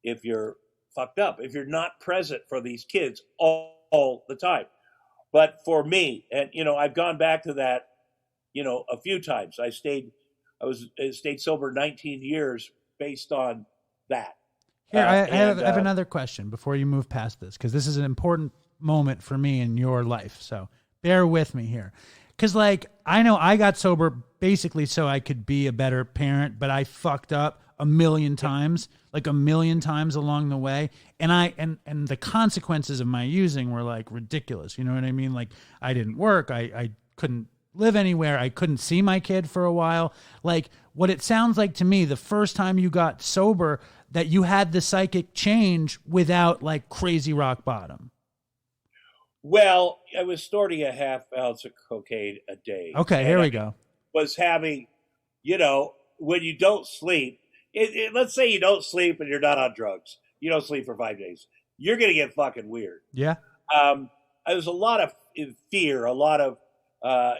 if you're fucked up, if you're not present for these kids all the time. But for me, and I've gone back to that, a few times. I stayed sober 19 years based on that. Here, I have another question before you move past this, because this is an important moment for me in your life. So bear with me here. Because, I know I got sober basically so I could be a better parent, but I fucked up a million times along the way. And and the consequences of my using were ridiculous. You know what I mean? I didn't work. I couldn't live anywhere. I couldn't see my kid for a while. What it sounds like to me, the first time you got sober, that you had the psychic change without crazy rock bottom. Well, I was snorting a half ounce of cocaine a day. Okay, here we go. Was having, when you don't sleep, let's say you don't sleep and you're not on drugs. You don't sleep for 5 days. You're going to get fucking weird. Yeah. There's a lot of fear, a lot of, I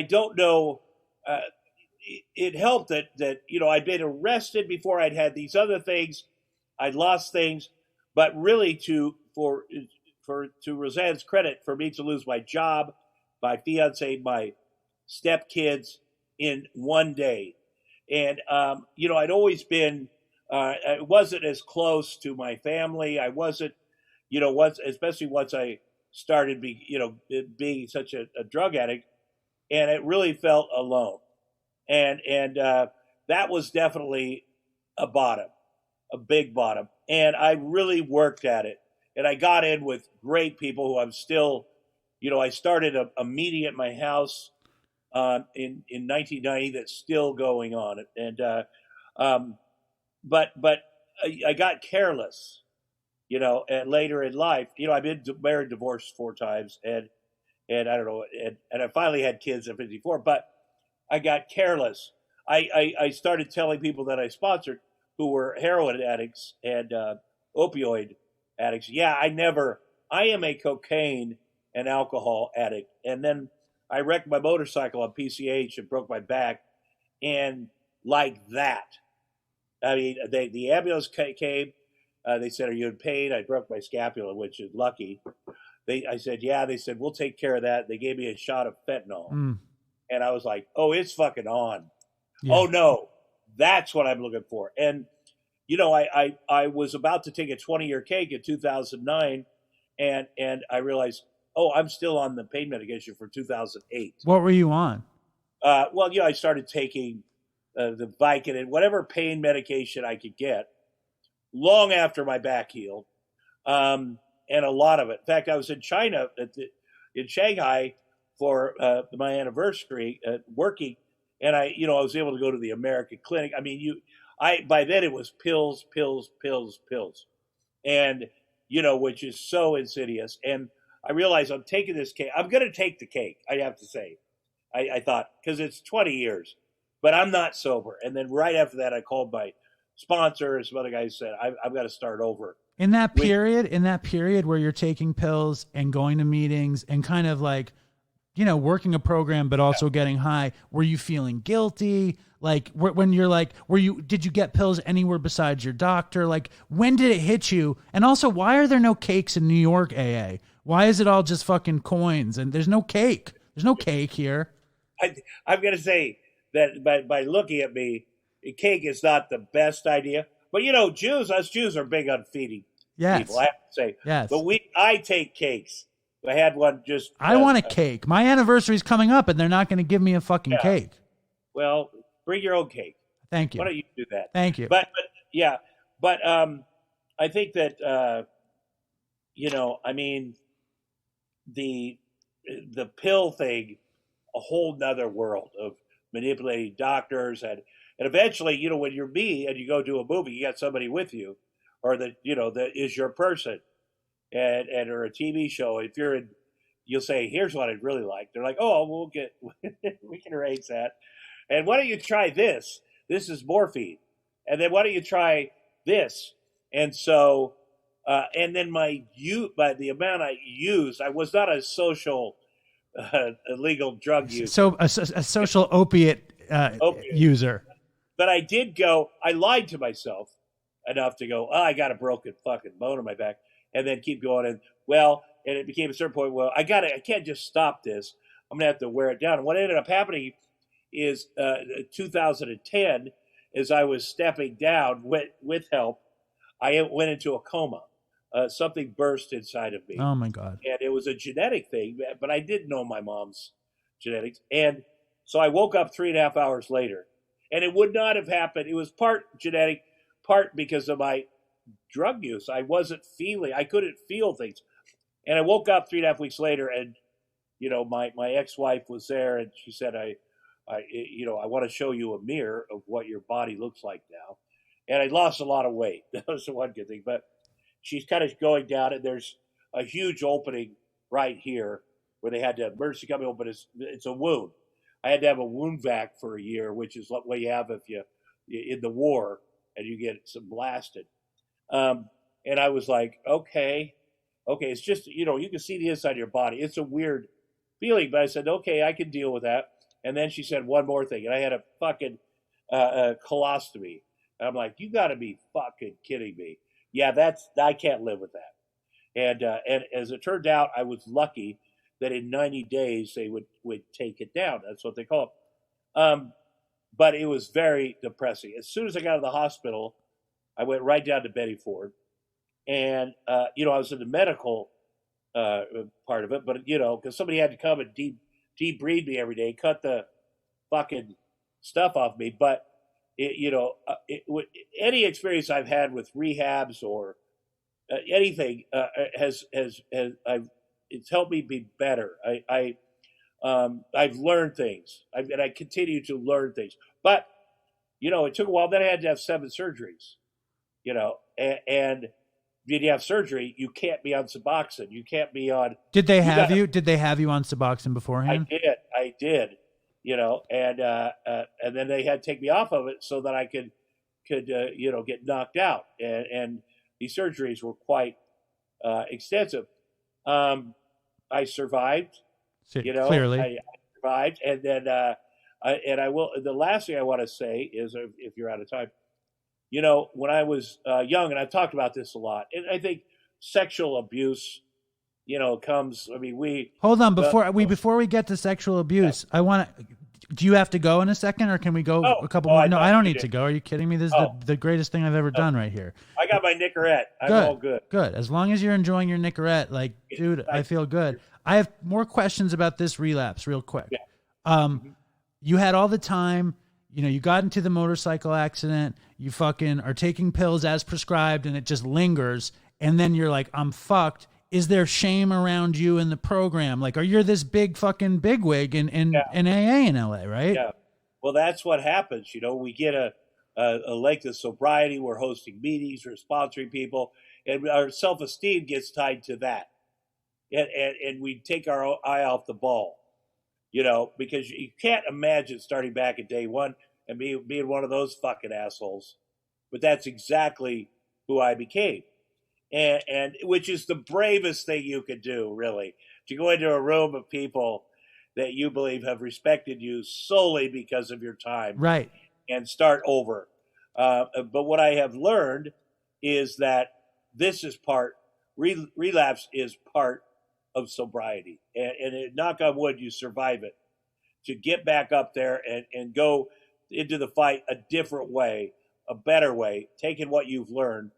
don't know. It helped that I'd been arrested before I'd had these other things. I'd lost things, but really to Rosanne's credit, for me to lose my job, my fiance, my stepkids in one day. And, I'd always been, I wasn't as close to my family. I wasn't, especially once I started being such a drug addict, and it really felt alone. And that was definitely a bottom, a big bottom. And I really worked at it. And I got in with great people who I'm still, I started a meeting at my house in 1990 that's still going on. And but I got careless, and later in life, I've been married, divorced 4 times, and I don't know, and I finally had kids at 54, but I got careless. I started telling people that I sponsored who were heroin addicts and opioid addicts. Yeah, I am a cocaine and alcohol addict. And then I wrecked my motorcycle on PCH and broke my back. And like that, I mean, the ambulance came. They said, "Are you in pain?" I broke my scapula, which is lucky. I said, "Yeah." They said, "We'll take care of that." They gave me a shot of fentanyl. And I was like, "Oh, it's fucking on." Yeah. Oh no, that's what I'm looking for. And I was about to take a 20-year cake in 2009, and I realized, oh, I'm still on the pain medication for 2008. What were you on? Well, I started taking the Vicodin, whatever pain medication I could get, long after my back healed, and a lot of it. In fact, I was in China, in Shanghai, for my anniversary, working, and I was able to go to the American clinic. I mean, by then it was pills, and which is so insidious. And I realized I'm taking this cake. I'm going to take the cake. I have to say, I thought, because it's 20 years, but I'm not sober. And then right after that, I called my sponsor, and some other guys said, I've got to start over. In that period where you're taking pills and going to meetings and kind of like, working a program, but also getting high, were you feeling guilty? Like when you're like, did you get pills anywhere besides your doctor? Like, when did it hit you? And also, why are there no cakes in New York AA? Why is it all just fucking coins? And there's no cake. There's no cake here. I'm going to say that by looking at me, cake is not the best idea. But us Jews are big on feeding people, I have to say. Yes. But I take cakes. I had one just. I want a cake. My anniversary's coming up, and they're not going to give me a fucking cake. Well, bring your own cake. Thank you. Why don't you do that? Thank you. But I think that I mean, the pill thing, a whole nother world of manipulating doctors and eventually, when you're me and you go do a movie, you got somebody with you, or that is your person, and or a TV show. If you're in, you'll say, "Here's what I'd really like." They're like, "Oh, we can arrange that." And why don't you try this? This is morphine. And then why don't you try this? And so, and then by the amount I used, I was not a social, illegal drug user. So a social opiate user. But I did go, I lied to myself enough to go, I got a broken fucking bone in my back, and then keep going. And it became a certain point, I can't just stop this. I'm going to have to wear it down. And what ended up happening is 2010, as I was stepping down with help, I went into a coma. Something burst inside of me. Oh my God. And it was a genetic thing, but I didn't know my mom's genetics. And so I woke up 3.5 hours later, and it would not have happened. It was part genetic, part because of my drug use. I couldn't feel things. And I woke up 3.5 weeks later, and, my ex-wife was there, and she said, I want to show you a mirror of what your body looks like now. And I lost a lot of weight. That was the one good thing. But she's kind of going down, and there's a huge opening right here where they had to emergency come in, but it's a wound. I had to have a wound vac for a year, which is what you have if you're in the war and you get some blasted. And I was like, okay, it's just, you can see the inside of your body. It's a weird feeling, but I said, okay, I can deal with that. And then she said one more thing, and I had a fucking colostomy. And I'm like, you got to be fucking kidding me. Yeah, I can't live with that. And as it turned out, I was lucky that in 90 days they would take it down. That's what they call it. But it was very depressing. As soon as I got out of the hospital, I went right down to Betty Ford. And, I was in the medical part of it, but, because somebody had to come and debried me every day, cut the fucking stuff off me. But any experience I've had with rehabs or anything it's helped me be better. I've learned things, and I continue to learn things. But it took a while. Then I had to have 7 surgeries. And when you have surgery, you can't be on Suboxone. You can't be on. Did they have you? Did they have you on Suboxone beforehand? I did. And then they had to take me off of it so that I could get knocked out. And these surgeries were quite extensive. I survived. Clearly, I survived, and then I will. The last thing I want to say is, if you're out of time, when I was young, and I've talked about this a lot, and I think sexual abuse, comes. I mean, hold on before we get to sexual abuse. Yeah. I want to. Do you have to go in a second, or can we go a couple more? No, I don't need to go. Are you kidding me? This is the greatest thing I've ever done right here. I got my Nicorette. I'm all good. Good. As long as you're enjoying your Nicorette, like, dude, I feel good. I have more questions about this relapse real quick. Yeah. You had all the time, you got into the motorcycle accident, you fucking are taking pills as prescribed and it just lingers. And then you're like, I'm fucked. Is there shame around you in the program? Like, you're this big fucking bigwig in AA in LA, right? Yeah. Well, that's what happens. We get a length of sobriety. We're hosting meetings, we're sponsoring people, and our self-esteem gets tied to that. And we take our eye off the ball, because you can't imagine starting back at day one and being one of those fucking assholes. But that's exactly who I became. And which is the bravest thing you could do, really, to go into a room of people that you believe have respected you solely because of your time, right? And start over. But what I have learned is that this is relapse is part of sobriety, and knock on wood, you survive it. To get back up there and go into the fight a different way, a better way, taking what you've learned.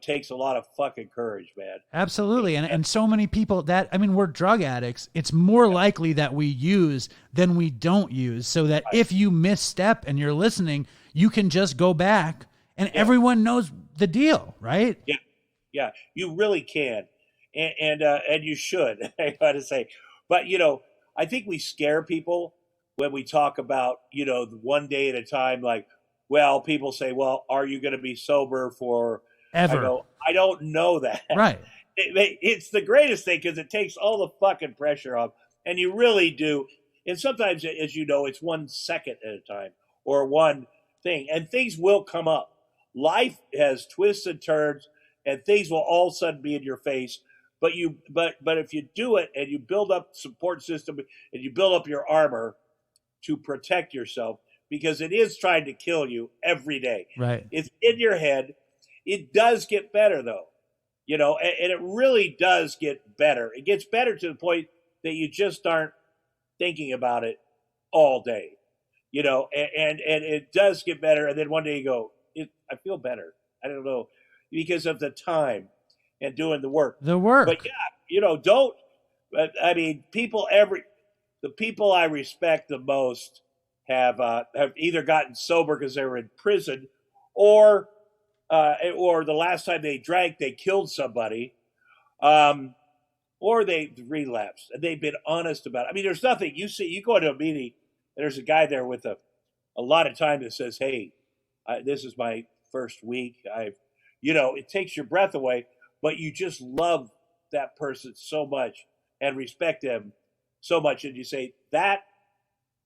Takes a lot of fucking courage, man. Absolutely. And so many people we're drug addicts. It's more likely that we use than we don't use. So that if you misstep and you're listening, you can just go back and everyone knows the deal, right? Yeah. Yeah. You really can. And you should, I gotta say. But, I think we scare people when we talk about, one day at a time, like, well, people say, well, are you going to be sober for ever? I don't know that. Right. It's the greatest thing because it takes all the fucking pressure off, and you really do. And sometimes, as you know, it's 1 second at a time or one thing, and things will come up. Life has twists and turns, and things will all of a sudden be in your face. But if you do it and you build up support system and you build up your armor to protect yourself, because it is trying to kill you every day. Right. It's in your head. It does get better, though, and it really does get better. It gets better to the point that you just aren't thinking about it all day, and it does get better. And then one day you go, I feel better. I don't know, because of the time and doing the work. But yeah, don't. I mean, the people I respect the most have either gotten sober because they were in prison, or the last time they drank, they killed somebody, or they relapsed, and they've been honest about it. I mean, there's nothing you go into a meeting, and there's a guy there with a lot of time that says, "Hey, this is my first week." It takes your breath away, but you just love that person so much and respect them so much, and you say, "That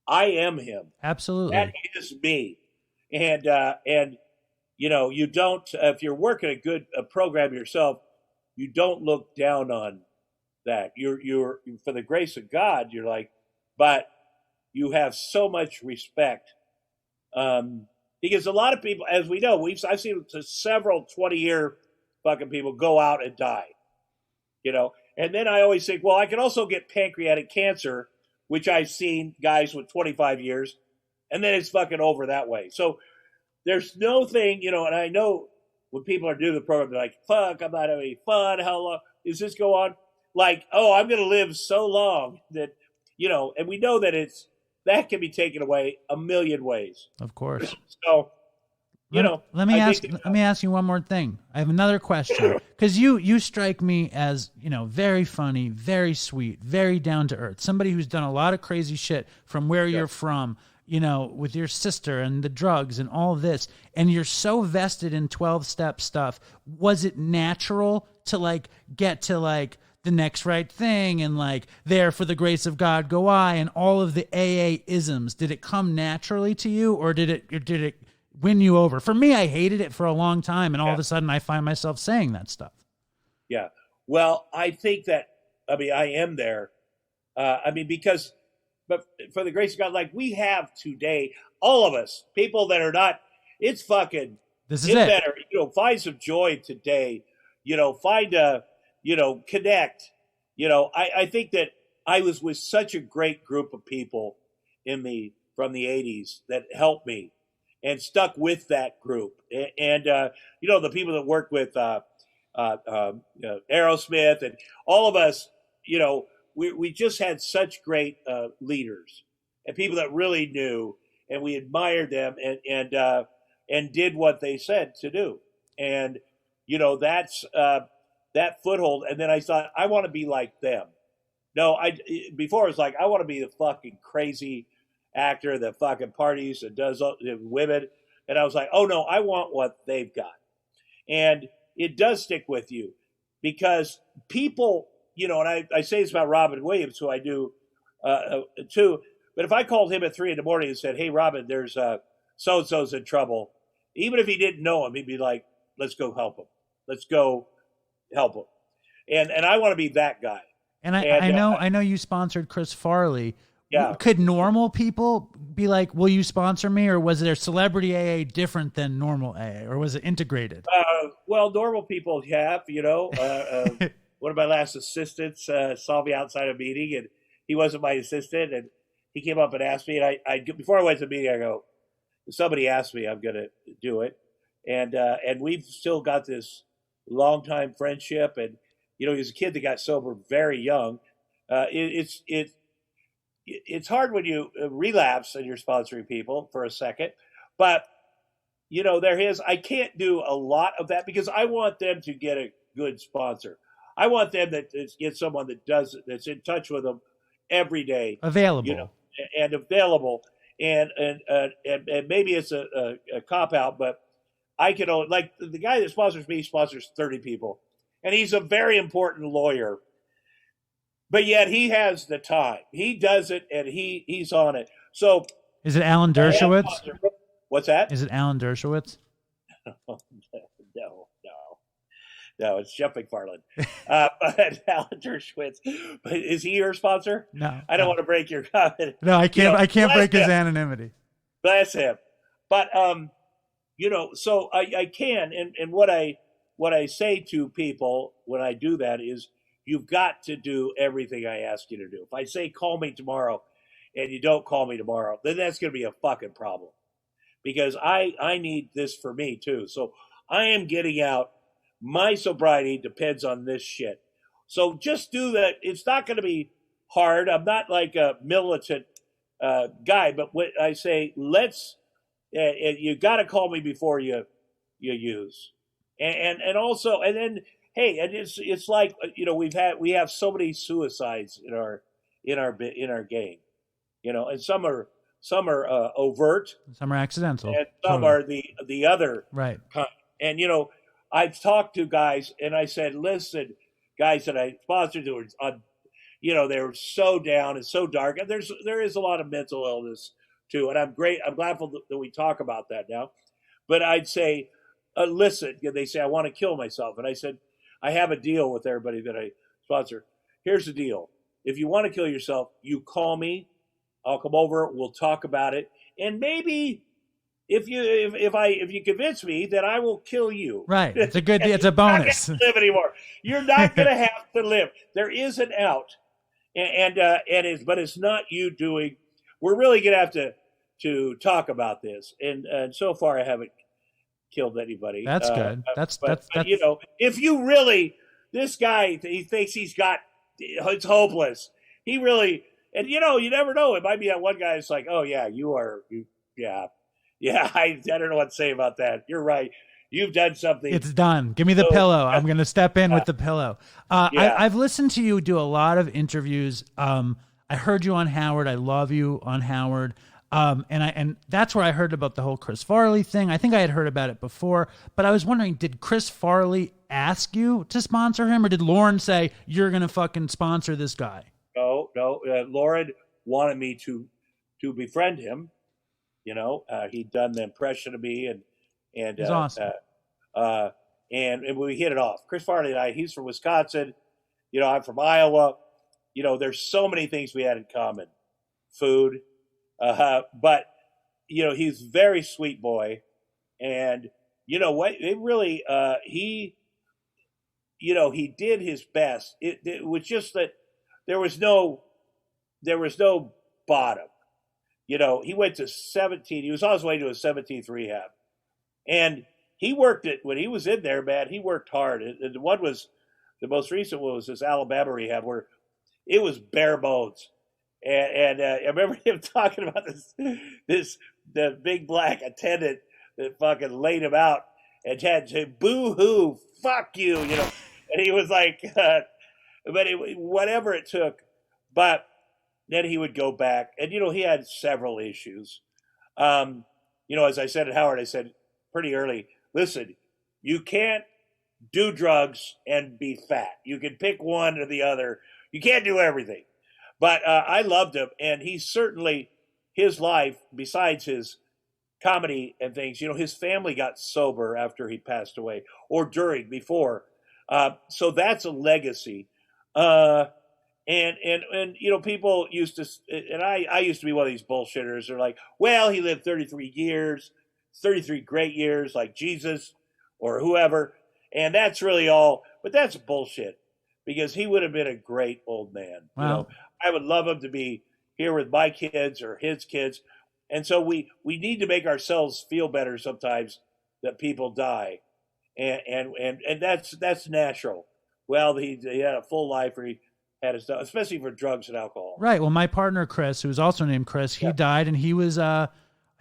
I am him. Absolutely, that is me," and. You don't, if you're working a program yourself, you don't look down on that. You're for the grace of God, you're like, but you have so much respect. Because a lot of people, as we know, I've seen several 20-year fucking people go out and die, and then I always think, well, I can also get pancreatic cancer, which I've seen guys with 25 years, and then it's fucking over that way. So, there's no thing, and I know when people are doing the program, they're like, fuck, I'm not having any fun. How long does this go on? Like, oh, I'm going to live so long that, and we know that it's that can be taken away a million ways. Of course. So, let me ask you one more thing. I have another question, because you strike me as, very funny, very sweet, very down to earth, somebody who's done a lot of crazy shit from where you're from, with your sister and the drugs and all this, and you're so vested in 12-step stuff. Was it natural to get to the next right thing and there for the grace of God go I and all of the AA isms? Did it come naturally to you, or did it win you over? For me, I hated it for a long time, and all of a sudden I find myself saying that stuff. Yeah. Well, I think that, I am there. Because, but for the grace of God, we have today, all of us, people that are not, it's fucking, this is it. Better, find some joy today, find a, connect. I think that I was with such a great group of people from the 80s that helped me and stuck with that group. And the people that worked with Aerosmith and all of us, we just had such great leaders and people that really knew, and we admired them and did what they said to do. And, that's that foothold. And then I thought, I want to be like them. No, before it was I want to be the fucking crazy actor that fucking parties and does women. And I was like, oh no, I want what they've got. And it does stick with you because people, and I say this about Robin Williams, who I do too, but if I called him at 3 a.m. and said, hey, Robin, there's so-and-so's in trouble, even if he didn't know him, he'd be like, let's go help him. Let's go help him. And I want to be that guy. And I know you sponsored Chris Farley. Yeah. Could normal people be like, will you sponsor me? Or was their celebrity AA different than normal AA? Or was it integrated? Well, normal people have, one of my last assistants saw me outside a meeting, and he wasn't my assistant. And he came up and asked me, and I before I went to the meeting, I go, if somebody asked me, I'm going to do it. And we've still got this long time friendship. And, he's a kid that got sober very young. It's hard when you relapse and you're sponsoring people for a second, but I can't do a lot of that because I want them to get a good sponsor. I want them to get someone that's in touch with them every day, available, and available. And maybe it's a cop out, but I can only, the guy that sponsors me sponsors 30 people, and he's a very important lawyer. But yet he has the time. He does it, and he's on it. So is it Alan Dershowitz? What's that? Is it Alan Dershowitz? No, it's Jeff McFarland. But Alan Dershowitz. But is he your sponsor? No. I don't want to break your comment. No, I can't. I can't break his anonymity. Bless him. But so I can, and what I say to people when I do that is, you've got to do everything I ask you to do. If I say, call me tomorrow, and you don't call me tomorrow, then that's going to be a fucking problem. Because I need this for me, too. So I am getting out. My sobriety depends on this shit. So just do that. It's not going to be hard. I'm not like a militant guy. But what I say, you got to call me before you use. And also, and then, hey, and it's like, we have so many suicides in our game, and some are overt, some are accidental, and some are the other right kind. And I've talked to guys, and I said, listen, guys that I sponsored who were they were so down and so dark, and there is a lot of mental illness too, and I'm glad that we talk about that now. But I'd say, listen, they say I want to kill myself, and I said, I have a deal with everybody that I sponsor. Here's the deal. If you want to kill yourself, you call me. I'll come over. We'll talk about it. And maybe if you convince me, then I will kill you. Right. It's a good deal. It's a bonus. You're not going to live anymore. You're not going to have to live. There is an out. But it's not you doing. We're really going to have to talk about this. And so far I haven't killed anybody. That's good. That's if you really, this guy, he thinks it's hopeless. He really, And you never know. It might be that one guy that's like, oh yeah, yeah. I don't know what to say about that. You're right. You've done something. It's done. Give me the So, pillow. I'm going to step in with the pillow. Yeah. I've listened to you do a lot of interviews. I heard you on Howard. I love you on Howard. And that's where I heard about the whole Chris Farley thing. I think I had heard about it before, but I was wondering, did Chris Farley ask you to sponsor him, or did Lauren say, you're going to fucking sponsor this guy? No. Lauren wanted me to befriend him. He'd done the impression of me, and He's awesome. And we hit it off. Chris Farley and I, he's from Wisconsin. I'm from Iowa. There's so many things we had in common. Food. But, he's a very sweet boy. And you know what? It really, he did his best. It was just that there was no bottom. He went to 17. He was on his way to a 17th rehab. And he worked it when he was in there, man. He worked hard. And the most recent one was this Alabama rehab where it was bare bones. And I remember him talking about the big black attendant that fucking laid him out and had to say, boo hoo, fuck you, And he was like, whatever it took. But then he would go back. And, he had several issues. As I said at Howard, I said pretty early, listen, you can't do drugs and be fat. You can pick one or the other. You can't do everything. But I loved him, and he certainly, his life, besides his comedy and things, his family got sober after he passed away, or before. So that's a legacy. And people used to, and I used to be one of these bullshitters. They're like, well, he lived 33 years, 33 great years, like Jesus or whoever. And that's really all, but that's bullshit, because he would have been a great old man. Wow. I would love him to be here with my kids or his kids. And so we need to make ourselves feel better sometimes that people die. And that's natural. Well, he had a full life where he had his stuff, especially for drugs and alcohol. Right. Well, my partner, Chris, who was also named Chris, he died, and he was, I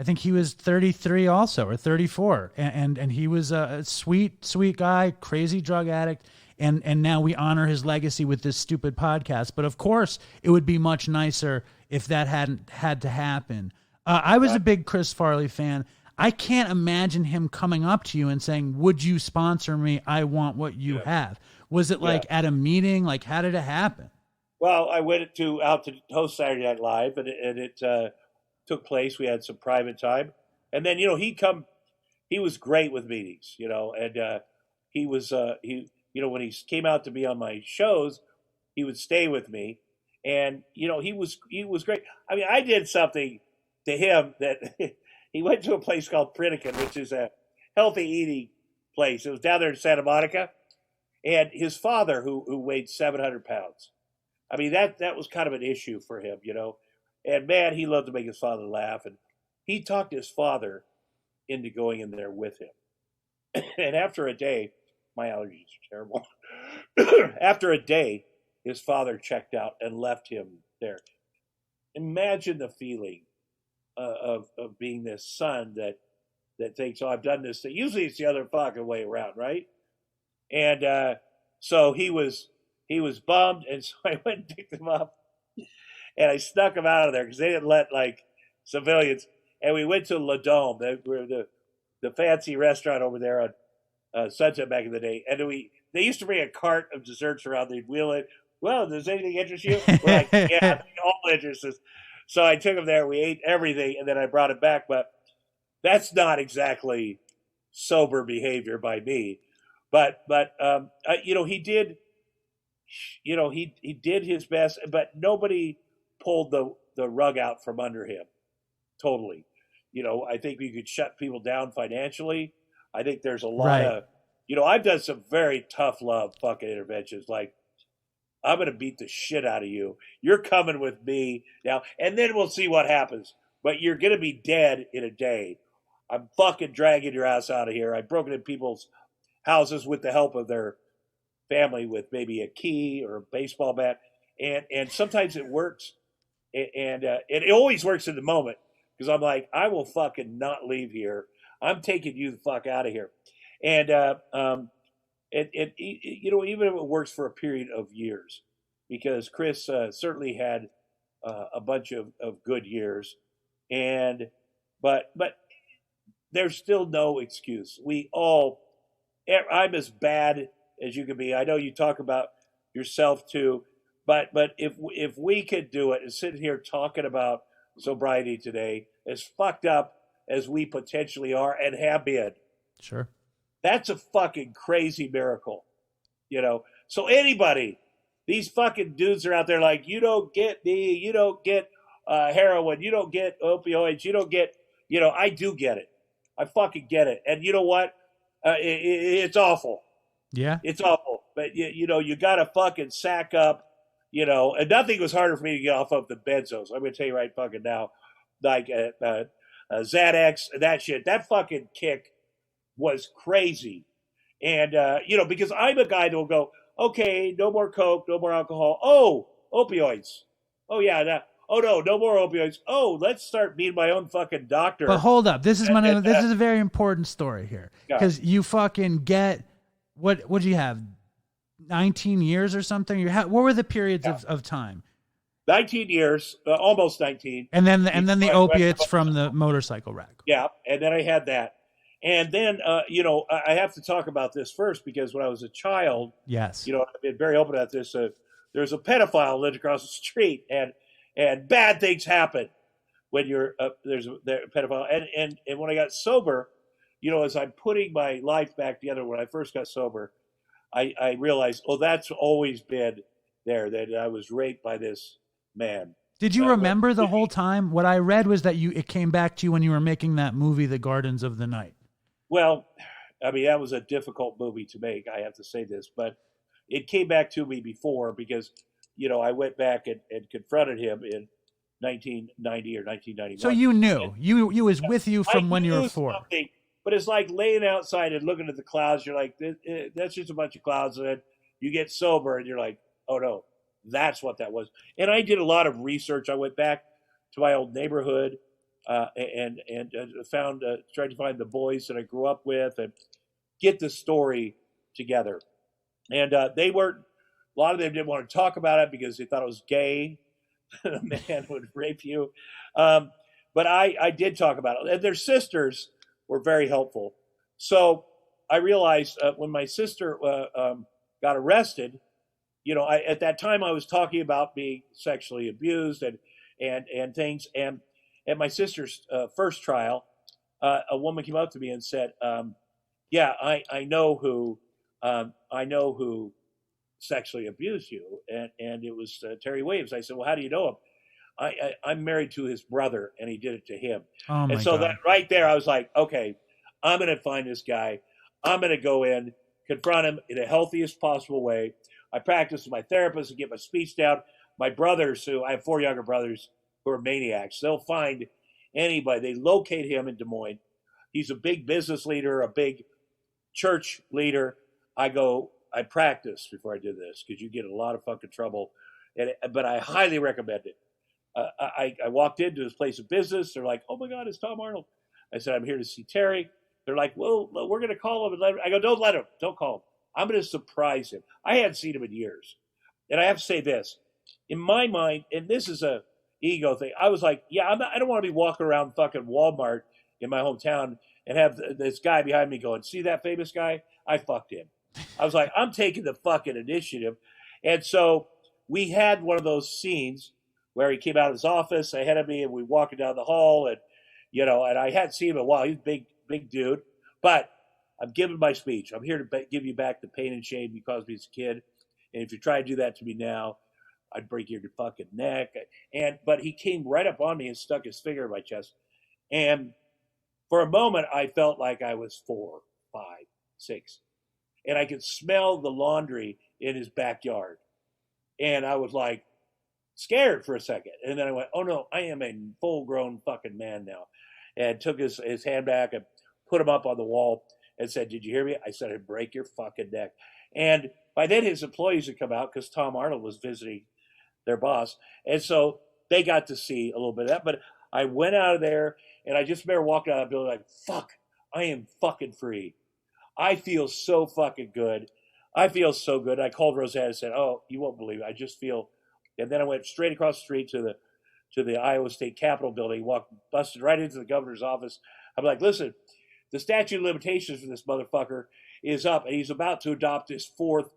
think he was 33 also, or 34. And he was a sweet guy, crazy drug addict. And now we honor his legacy with this stupid podcast. But of course, it would be much nicer if that hadn't had to happen. I was a big Chris Farley fan. I can't imagine him coming up to you and saying, would you sponsor me? I want what you have. Was it like at a meeting? Like, how did it happen? Well, I went out to host Saturday Night Live, and it took place. We had some private time. And then, he was great with meetings, and he was, when he came out to be on my shows, he would stay with me, and he was great. I mean, I did something to him that he went to a place called Pritikin, which is a healthy eating place. It was down there in Santa Monica, and his father, who weighed 700 pounds. I mean, that was kind of an issue for him, And man, he loved to make his father laugh, and he talked his father into going in there with him. And after a day, my allergies are terrible. After a day, his father checked out and left him there. Imagine the feeling of being this son that thinks, oh, I've done this thing. Usually it's the other fucking way around, right? And so he was bummed, and so I went and picked him up, and I snuck him out of there because they didn't let civilians. And we went to La Dome, the fancy restaurant over there on Sunset back in the day, and they used to bring a cart of desserts around. They'd wheel it. Well, does anything interest you? We're like, yeah, all interests us. So I took him there. We ate everything, and then I brought it back. But that's not exactly sober behavior by me. But he did. He did his best, but nobody pulled the rug out from under him. Totally. I think we could shut people down financially. I think there's a lot of, I've done some very tough love fucking interventions. Like, I'm going to beat the shit out of you. You're coming with me now, and then we'll see what happens. But you're going to be dead in a day. I'm fucking dragging your ass out of here. I've broken in people's houses with the help of their family with maybe a key or a baseball bat. And sometimes it works. and it always works in the moment because I'm like, I will fucking not leave here. I'm taking you the fuck out of here. And you know, even if it works for a period of years, because Chris certainly had a bunch of good years, and but there's still no excuse. I'm as bad as you can be. I know you talk about yourself too, but if we could do it and sit here talking about sobriety today, as fucked up as we potentially are and have been, Sure. that's a fucking crazy miracle, you know. So anybody, these fucking dudes are out there like, you don't get me, you don't get heroin, you don't get opioids, you don't get, you know, I do get it. I fucking get it. And you know what? It's awful. Yeah. It's awful. But, you know, you got to fucking sack up, you know, and nothing was harder for me to get off of the benzos. I'm going to tell you right fucking now, like Xanax, that shit, that fucking kick was crazy. And, you know, because I'm a guy that will go, okay, no more Coke, no more alcohol. Oh, opioids. Oh, yeah, that. Oh no more opioids. Oh, let's start being my own fucking doctor. But hold up, this is this is a very important story here because you fucking get what do you have, 19 years or something? What were the periods of time? 19 years, almost 19. And then the opiates from the motorcycle wreck. Yeah, and then I had that, and then you know, I have to talk about this first because when I was a child, yes, you know, I've been very open about this. There's a pedophile lived across the street, and bad things happen when you're there's a pedophile. And when I got sober, you know, as I'm putting my life back together, when I first got sober, I realized, oh, that's always been there, that I was raped by this man. Did you remember the whole time? What I read was that it came back to you when you were making that movie, The Gardens of the Night. Well, I mean, that was a difficult movie to make. I have to say this, but it came back to me before because, you know, I went back and confronted him in 1990 or 1991. So you knew. You was with you from when you were 4. But it's like laying outside and looking at the clouds. You're like, that's just a bunch of clouds. And then you get sober and you're like, oh, no, that's what that was. And I did a lot of research. I went back to my old neighborhood and tried to find the boys that I grew up with and get the story together. And they weren't, a lot of them didn't want to talk about it because they thought it was gay. A man would rape you. But I did talk about it. And their sisters were very helpful. So I realized when my sister got arrested, you know, at that time I was talking about being sexually abused and things. And at my sister's first trial, a woman came up to me and said, yeah, I know who sexually abused you, and it was Terry Williams. I said, well, how do you know him? I'm married to his brother, and he did it to him. Oh my and so God. that right there, I was like, okay, I'm going to find this guy. I'm going to go in, confront him in the healthiest possible way. I practice with my therapist and get my speech down. My brothers, I have 4 younger brothers who are maniacs. They'll find anybody. They locate him in Des Moines. He's a big business leader, a big church leader. I practiced before I did this because you get in a lot of fucking trouble. But I highly recommend it. I walked into his place of business. They're like, oh my God, it's Tom Arnold. I said, I'm here to see Terry. They're like, well, we're going to call him and let him. I go, don't let him. Don't call him. I'm going to surprise him. I hadn't seen him in years. And I have to say this. In my mind, and this is a ego thing, I was like, yeah, I don't want to be walking around fucking Walmart in my hometown and have this guy behind me going, see that famous guy? I fucked him. I was like, I'm taking the fucking initiative. And so we had one of those scenes where he came out of his office ahead of me and we walking down the hall and, you know, and I hadn't seen him in a while. He's a big dude, but I'm giving my speech. I'm here to give you back the pain and shame you caused me as a kid. And if you try to do that to me now, I'd break your fucking neck. But he came right up on me and stuck his finger in my chest. And for a moment, I felt like I was 4, 5, 6. And I could smell the laundry in his backyard. And I was like scared for a second. And then I went, oh no, I am a full grown fucking man now. And took his hand back and put him up on the wall and said, did you hear me? I said, I'd break your fucking neck. And by then his employees had come out because Tom Arnold was visiting their boss. And so they got to see a little bit of that. But I went out of there, and I just remember walking out of the building like, fuck, I am fucking free. I feel so fucking good. I feel so good. I called Rosanne and said, oh, you won't believe it. I just feel, and then I went straight across the street to the Iowa State Capitol building, busted right into the governor's office. I'm like, listen, the statute of limitations for this motherfucker is up, and he's about to adopt his fourth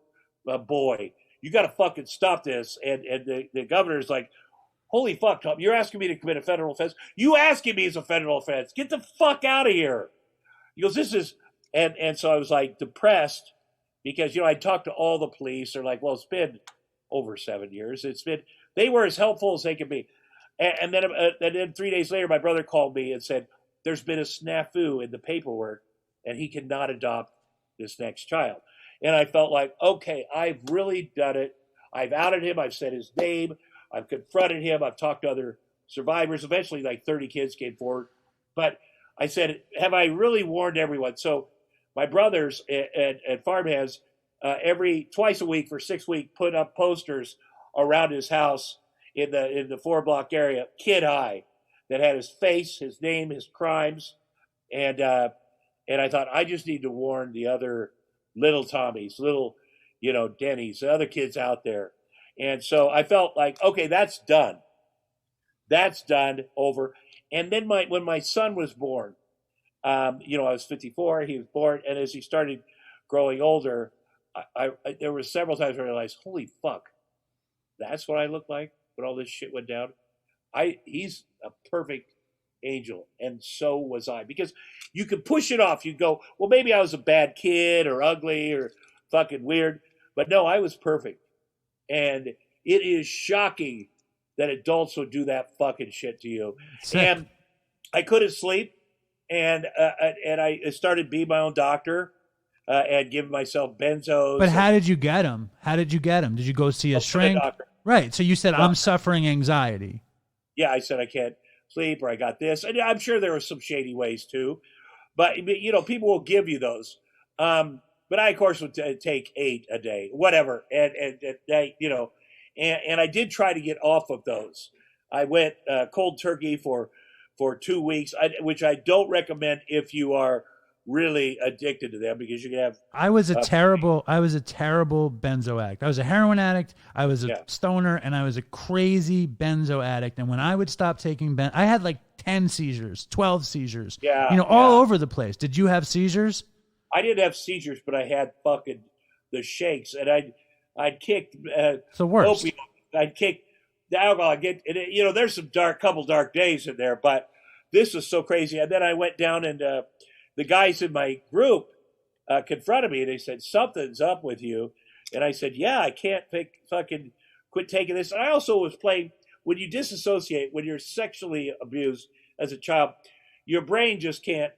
boy. You got to fucking stop this. And the governor's like, holy fuck, Tom, you're asking me to commit a federal offense? You asking me is a federal offense. Get the fuck out of here. He goes, this is, and so I was like depressed because, I talked to all the police. They're like, well, it's been over 7 years. They were as helpful as they could be. And then 3 days later, my brother called me and said, there's been a snafu in the paperwork and he cannot adopt this next child. And I felt like, okay, I've really done it. I've outed him. I've said his name. I've confronted him. I've talked to other survivors. Eventually, like 30 kids came forward. But I said, have I really warned everyone? So my brothers and farmhands, twice a week for 6 weeks, put up posters around his house in the 4-block area, kid high, that had his face, his name, his crimes. And I thought, I just need to warn the other little Tommies, little, Denny's, the other kids out there. And so I felt like, okay, that's done. That's done, over. And then when my son was born, I was 54, he was born. And as he started growing older, I there were several times where I realized, holy fuck, that's what I looked like when all this shit went down. He's a perfect angel, and so was I. Because you could push it off. You go, well, maybe I was a bad kid or ugly or fucking weird. But no, I was perfect. And it is shocking that adults would do that fucking shit to you. Sick. And I couldn't sleep. And I started being my own doctor and giving myself benzos. But how did you get him? Did you go see a shrink? Right. So you said, I'm suffering anxiety. Yeah, I said I can't sleep, or I got this. And I'm sure there were some shady ways too. But people will give you those. But I, of course, would take 8 a day, whatever. And I did try to get off of those. I went cold turkey for 2 weeks, which I don't recommend if you are really addicted to them, because you can have. I was a terrible benzo addict. I was a heroin addict. I was a stoner, and I was a crazy benzo addict. And when I would stop taking I had like 10 seizures, 12 seizures. All over the place. Did you have seizures? I didn't have seizures, but I had fucking the shakes, and I'd kicked the worst. Opioid. I'd kick the alcohol. There's some couple dark days in there, but this was so crazy. And then I went down, and the guys in my group confronted me, and they said, something's up with you. And I said, yeah, I can't fucking quit taking this. And I also was playing, when you disassociate, when you're sexually abused as a child, your brain just can't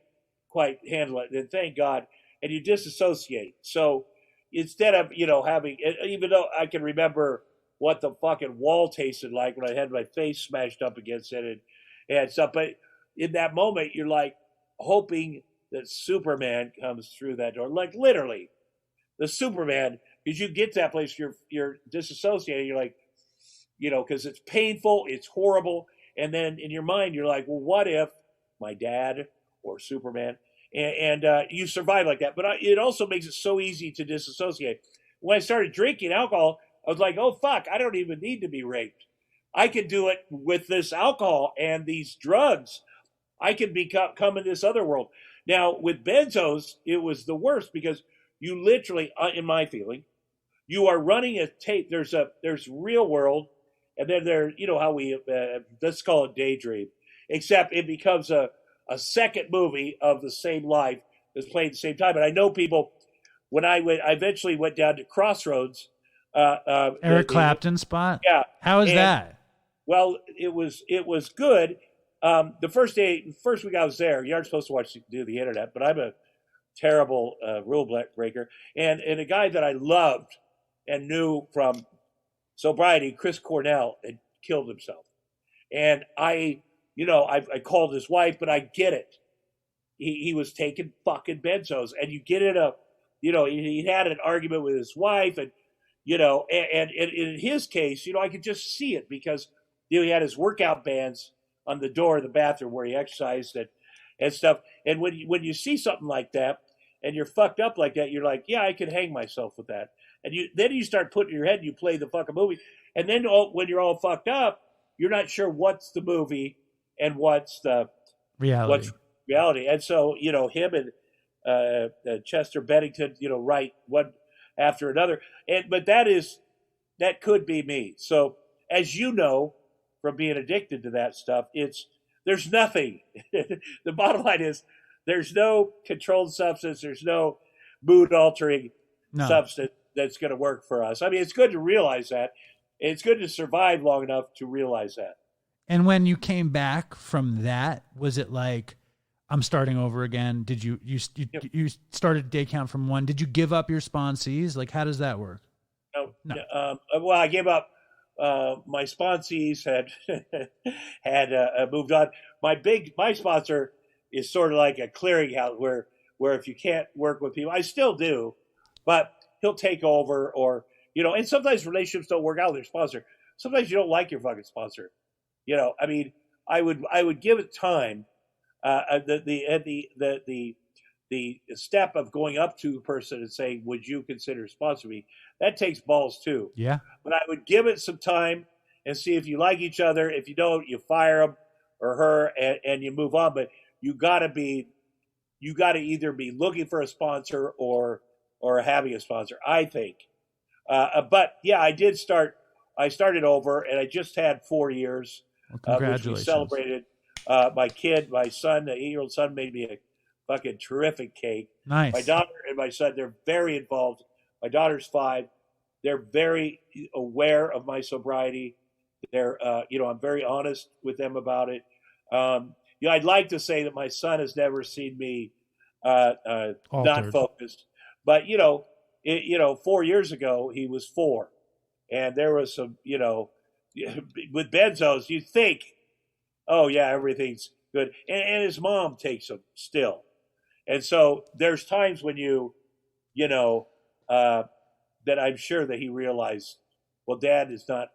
quite handle it. And thank God. And you disassociate. So instead of, having, even though I can remember what the fucking wall tasted like when I had my face smashed up against it and stuff, but in that moment, you're like hoping that Superman comes through that door. Like literally, the Superman, because you get to that place, you're disassociating. You're like, because it's painful, it's horrible. And then in your mind, you're like, well, what if my dad or Superman, and you survive like that. But it also makes it so easy to disassociate. When I started drinking alcohol, I was like, oh, fuck, I don't even need to be raped. I can do it with this alcohol and these drugs. I can come in this other world. Now, with benzos, it was the worst, because you literally, in my feeling, you are running a tape. There's real world, and then how we, let's call it daydream, except it becomes a second movie of the same life that's played at the same time. And I know people, when I eventually went down to Crossroads. Eric Clapton spot? Yeah. How is that? Well, it was good. The first week I was there, you aren't supposed to do the internet, but I'm a terrible rule breaker. And a guy that I loved and knew from sobriety, Chris Cornell, had killed himself. And I called his wife, but I get it. He was taking fucking benzos, and you get he had an argument with his wife, and in his case, I could just see it, because he had his workout bands on the door of the bathroom where he exercised and stuff. And when you see something like that and you're fucked up like that, you're like, yeah, I can hang myself with that. And then you start putting your head, and you play the fucking movie. And then when you're all fucked up, you're not sure what's the movie and what's reality. And so, him and Chester Bennington, write one after another. But that could be me. So as you know, from being addicted to that stuff, there's nothing. The bottom line is there's no controlled substance. There's no mood altering substance that's going to work for us. I mean, it's good to realize that. It's good to survive long enough to realize that. And when you came back from that, was it like, I'm starting over again? Did you started day count from 1? Did you give up your sponsees? Like, how does that work? No. Well, I gave up. My sponsees had moved on. My sponsor is sort of like a clearinghouse where if you can't work with people, I still do, but he'll take over, or and sometimes relationships don't work out with your sponsor. Sometimes you don't like your fucking sponsor. I mean, I would give it time. The step of going up to a person and saying, "Would you consider sponsoring me?" That takes balls too. Yeah. But I would give it some time and see if you like each other. If you don't, you fire him or her and you move on. But you got to either be looking for a sponsor or having a sponsor, I think. But yeah, I started over, and I just had 4 years. Well, congratulations. Which we celebrated. My son, the 8-year-old son, made me a fucking terrific cake. Nice. My daughter and my son, they're very involved. My daughter's 5. They're very aware of my sobriety. They're, I'm very honest with them about it. I'd like to say that my son has never seen me not focused, but 4 years ago he was 4, and there was some, with benzos, you think, oh yeah, everything's good, and his mom takes them still, and so there's times when that I'm sure that he realized, well, Dad is not,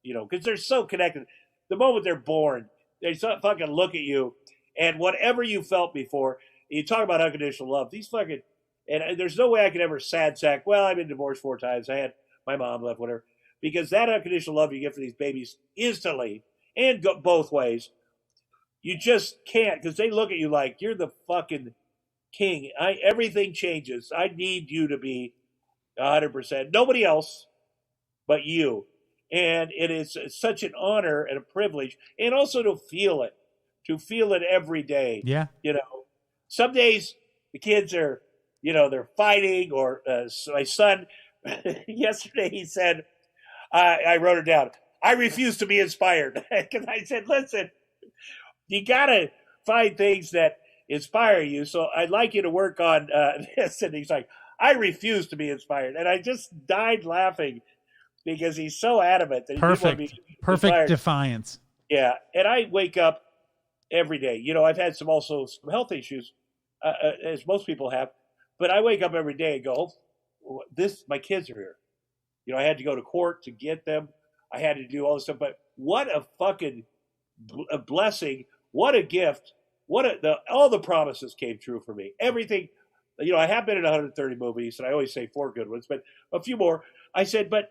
because they're so connected. The moment they're born, they fucking look at you, and whatever you felt before, you talk about unconditional love. These fucking, and there's no way I could ever sad sack. Well, I've been divorced 4 times. I had my mom left, whatever. Because that unconditional love you get for these babies instantly, and go both ways, you just can't, because they look at you like you're the fucking king. Everything changes. I need you to be 100%. Nobody else but you. And it is such an honor and a privilege, and also to feel it every day. Yeah. Some days the kids are, they're fighting, or my son, yesterday he said, I wrote it down, I refuse to be inspired. Because I said, listen, you got to find things that inspire you. So I'd like you to work on this. And he's like, I refuse to be inspired. And I just died laughing because he's so adamant that perfect defiance. Yeah. And I wake up every day. I've had some health issues, as most people have, but I wake up every day and go, my kids are here. I had to go to court to get them. I had to do all this stuff, but what a fucking blessing. What a gift. All the promises came true for me. Everything, I have been in 130 movies, and I always say 4 good ones, but a few more. I said, but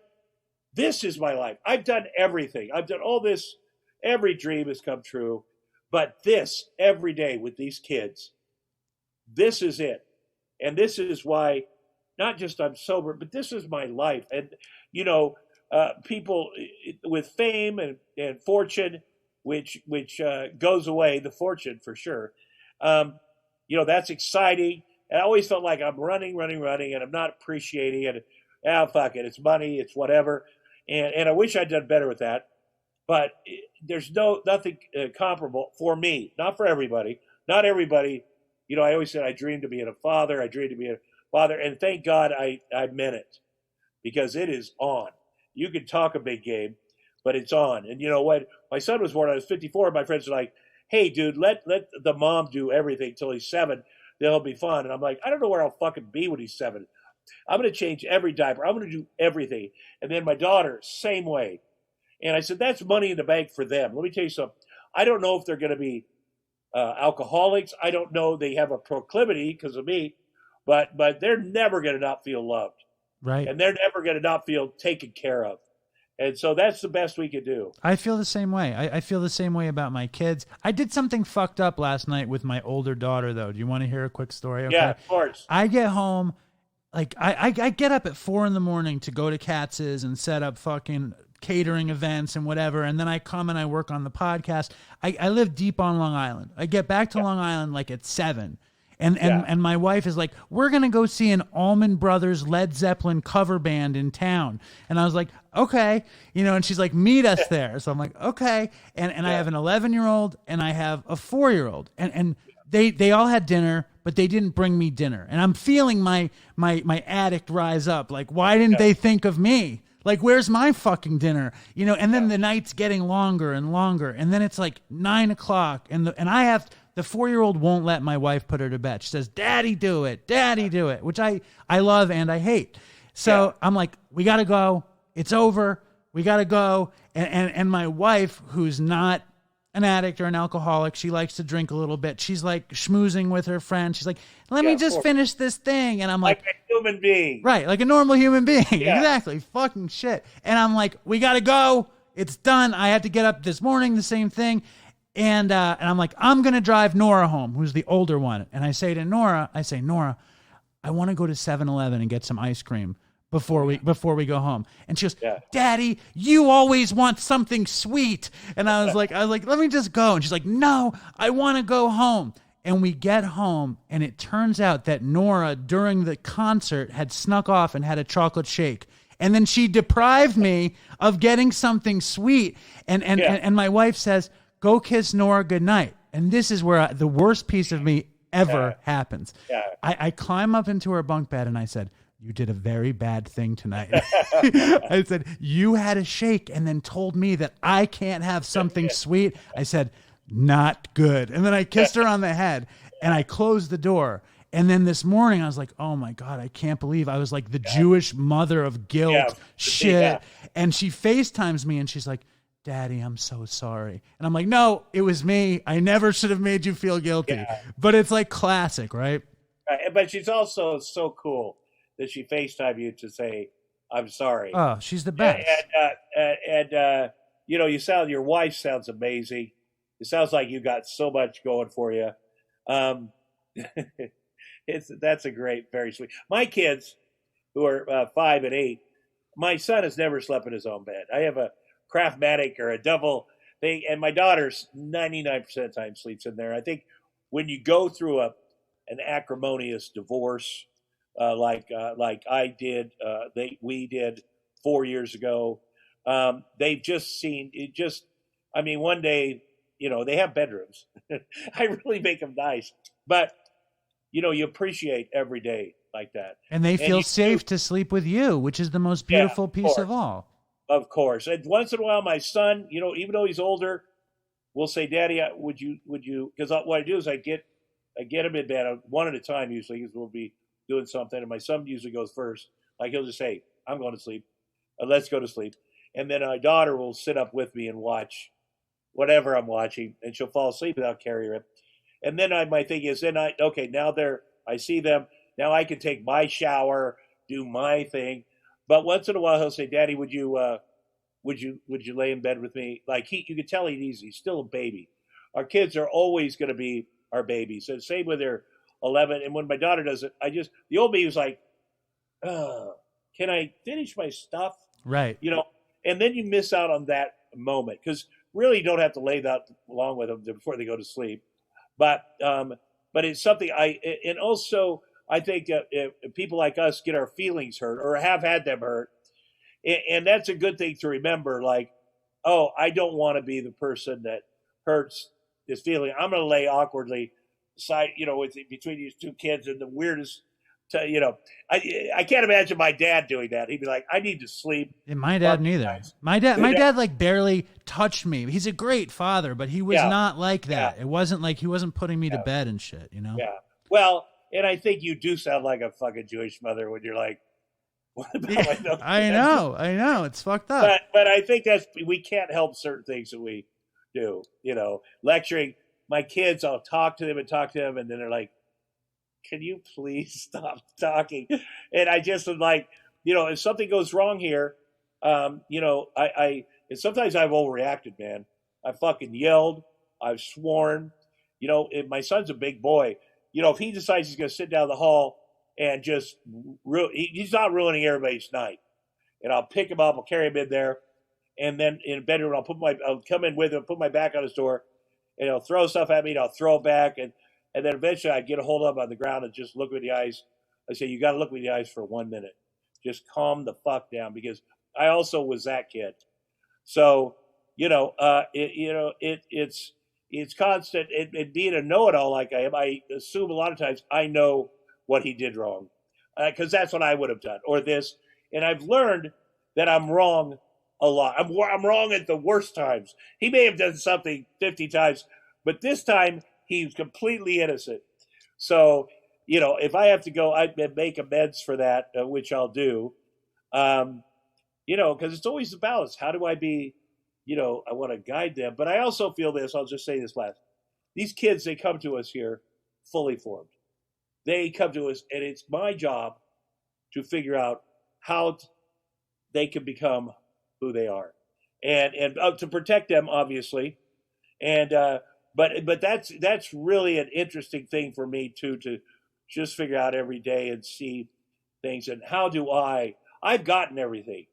this is my life. I've done everything. I've done all this. Every dream has come true, but this every day with these kids, this is it. And this is why, not just I'm sober, but this is my life. And, people with fame and fortune, which goes away, the fortune for sure. That's exciting. And I always felt like I'm running, and I'm not appreciating it. Fuck it. It's money. It's whatever. And I wish I'd done better with that. But there's nothing comparable for me, not for everybody. Not everybody. I always said I dreamed of being a father. And thank God I meant it, because it is on. You can talk a big game, but it's on. And when my son was born, I was 54. And my friends were like, hey, dude, let the mom do everything till he's 7. Then it'll be fun. And I'm like, I don't know where I'll fucking be when he's 7. I'm going to change every diaper. I'm going to do everything. And then my daughter, same way. And I said, that's money in the bank for them. Let me tell you something. I don't know if they're going to be alcoholics. I don't know they have a proclivity because of me, but they're never going to not feel loved. Right. And they're never going to not feel taken care of. And so that's the best we could do. I feel the same way. I feel the same way about my kids. I did something fucked up last night with my older daughter, though. Do you want to hear a quick story? Okay? Yeah, of course. I get home, like I get up at 4 a.m. to go to Katz's and set up fucking catering events and whatever. And then I come and I work on the podcast. I live deep on Long Island. I get back to Long Island like at 7. And my wife is like, we're going to go see an Allman Brothers Led Zeppelin cover band in town. And I was like, okay. And she's like, meet us there. So I'm like, okay. And I have an 11-year-old and I have a 4-year-old. And they all had dinner, but they didn't bring me dinner. And I'm feeling my addict rise up. Like, why didn't they think of me? Like, where's my fucking dinner? And then the night's getting longer and longer. And then it's like 9 o'clock. And I have... The 4-year-old won't let my wife put her to bed. She says, Daddy, do it. Daddy, do it, which I love and I hate. So I'm like, we got to go. It's over. We got to go. And my wife, who's not an addict or an alcoholic, she likes to drink a little bit. She's like schmoozing with her friend. She's like, let me just finish this thing. And I'm like a human being. Right, like a normal human being. Yeah. Exactly. Fucking shit. And I'm like, we got to go. It's done. I had to get up this morning, the same thing. And I'm like, I'm going to drive Nora home, who's the older one. And I say to Nora, Nora, I want to go to 7-Eleven and get some ice cream before we go home. And she goes, Daddy, you always want something sweet. And I was like, let me just go. And she's like, no, I want to go home. And we get home, and it turns out that Nora, during the concert, had snuck off and had a chocolate shake. And then she deprived me of getting something sweet. And my wife says, go kiss Nora goodnight. And this is where the worst piece of me ever happens. Yeah. I climb up into her bunk bed and I said, you did a very bad thing tonight. I said, you had a shake and then told me that I can't have something sweet. I said, not good. And then I kissed her on the head and I closed the door. And then this morning I was like, oh my God, I can't believe I was like the Jewish mother of guilt shit. Yeah. And she FaceTimes me and she's like, Daddy, I'm so sorry. And I'm like, no, it was me. I never should have made you feel guilty. Yeah. But it's like classic, right? But she's also so cool that she FaceTimed you to say, I'm sorry. Oh, she's the best. Your wife sounds amazing. It sounds like you got so much going for you. That's a great, very sweet. My kids, who are 5 and 8, my son has never slept in his own bed. I have a Craftmatic or a double thing, and my daughter's 99% of the time sleeps in there. I think when you go through an acrimonious divorce, like I did, we did 4 years ago, they've just seen it. One day, they have bedrooms. I really make them nice, but you appreciate every day like that, and they feel safe to sleep with you, which is the most beautiful piece of all. Of course. And once in a while, my son, even though he's older, will say, Daddy, would you, because what I do is I get him in bed one at a time usually, because we'll be doing something. And my son usually goes first. Like he'll just say, I'm going to sleep. Let's go to sleep. And then my daughter will sit up with me and watch whatever I'm watching, and she'll fall asleep without carrying her. And then my thing is, now I see them. Now I can take my shower, do my thing. But once in a while, he'll say, Daddy, would you lay in bed with me? Like you can tell he's still a baby. Our kids are always going to be our babies. And same with their 11. And when my daughter does it, the old me was like, can I finish my stuff? Right. And then you miss out on that moment, because really you don't have to lay that long with them before they go to sleep. But it's something I think people like us get our feelings hurt or have had them hurt. And that's a good thing to remember. Like, oh, I don't want to be the person that hurts his feeling. I'm going to lay awkwardly between these two kids and the weirdest, I can't imagine my dad doing that. He'd be like, I need to sleep. And my dad neither. My dad like barely touched me. He's a great father, but he was not like that. It wasn't like he wasn't putting me to bed and shit, Yeah. Well, and I think you do sound like a fucking Jewish mother when you're like, What about my knucklehead? I know. It's fucked up. But I think we can't help certain things that we do. Lecturing my kids, I'll talk to them, and then they're like, "Can you please stop talking?" And I just am like, if something goes wrong here, I and sometimes I've overreacted, man. I fucking yelled, I've sworn. If my son's a big boy. If he decides he's going to sit down the hall and just he's not ruining everybody's night. And I'll pick him up, I'll carry him in there, and then in the bedroom I'll come in with him, put my back on his door, and he'll throw stuff at me, and I'll throw it back, and then eventually I get a hold of him on the ground and just look me in the eyes. I say, "You got to look me in the eyes for 1 minute. Just calm the fuck down," because I also was that kid. So it's constant. And being a know-it-all like I am, I assume a lot of times I know what he did wrong, because that's what I would have done, or this. And I've learned that I'm wrong a lot. I'm wrong at the worst times. He may have done something 50 times, but this time he's completely innocent. So, if I have to go, I make amends for that, which I'll do. Because it's always the balance. How do I be, I want to guide them. But I also feel this, I'll just say this last. These kids, they come to us here fully formed. They come to us, and it's my job to figure out how they can become who they are, and to protect them, obviously. And but that's really an interesting thing for me too, to just figure out every day and see things. And how do I've gotten everything.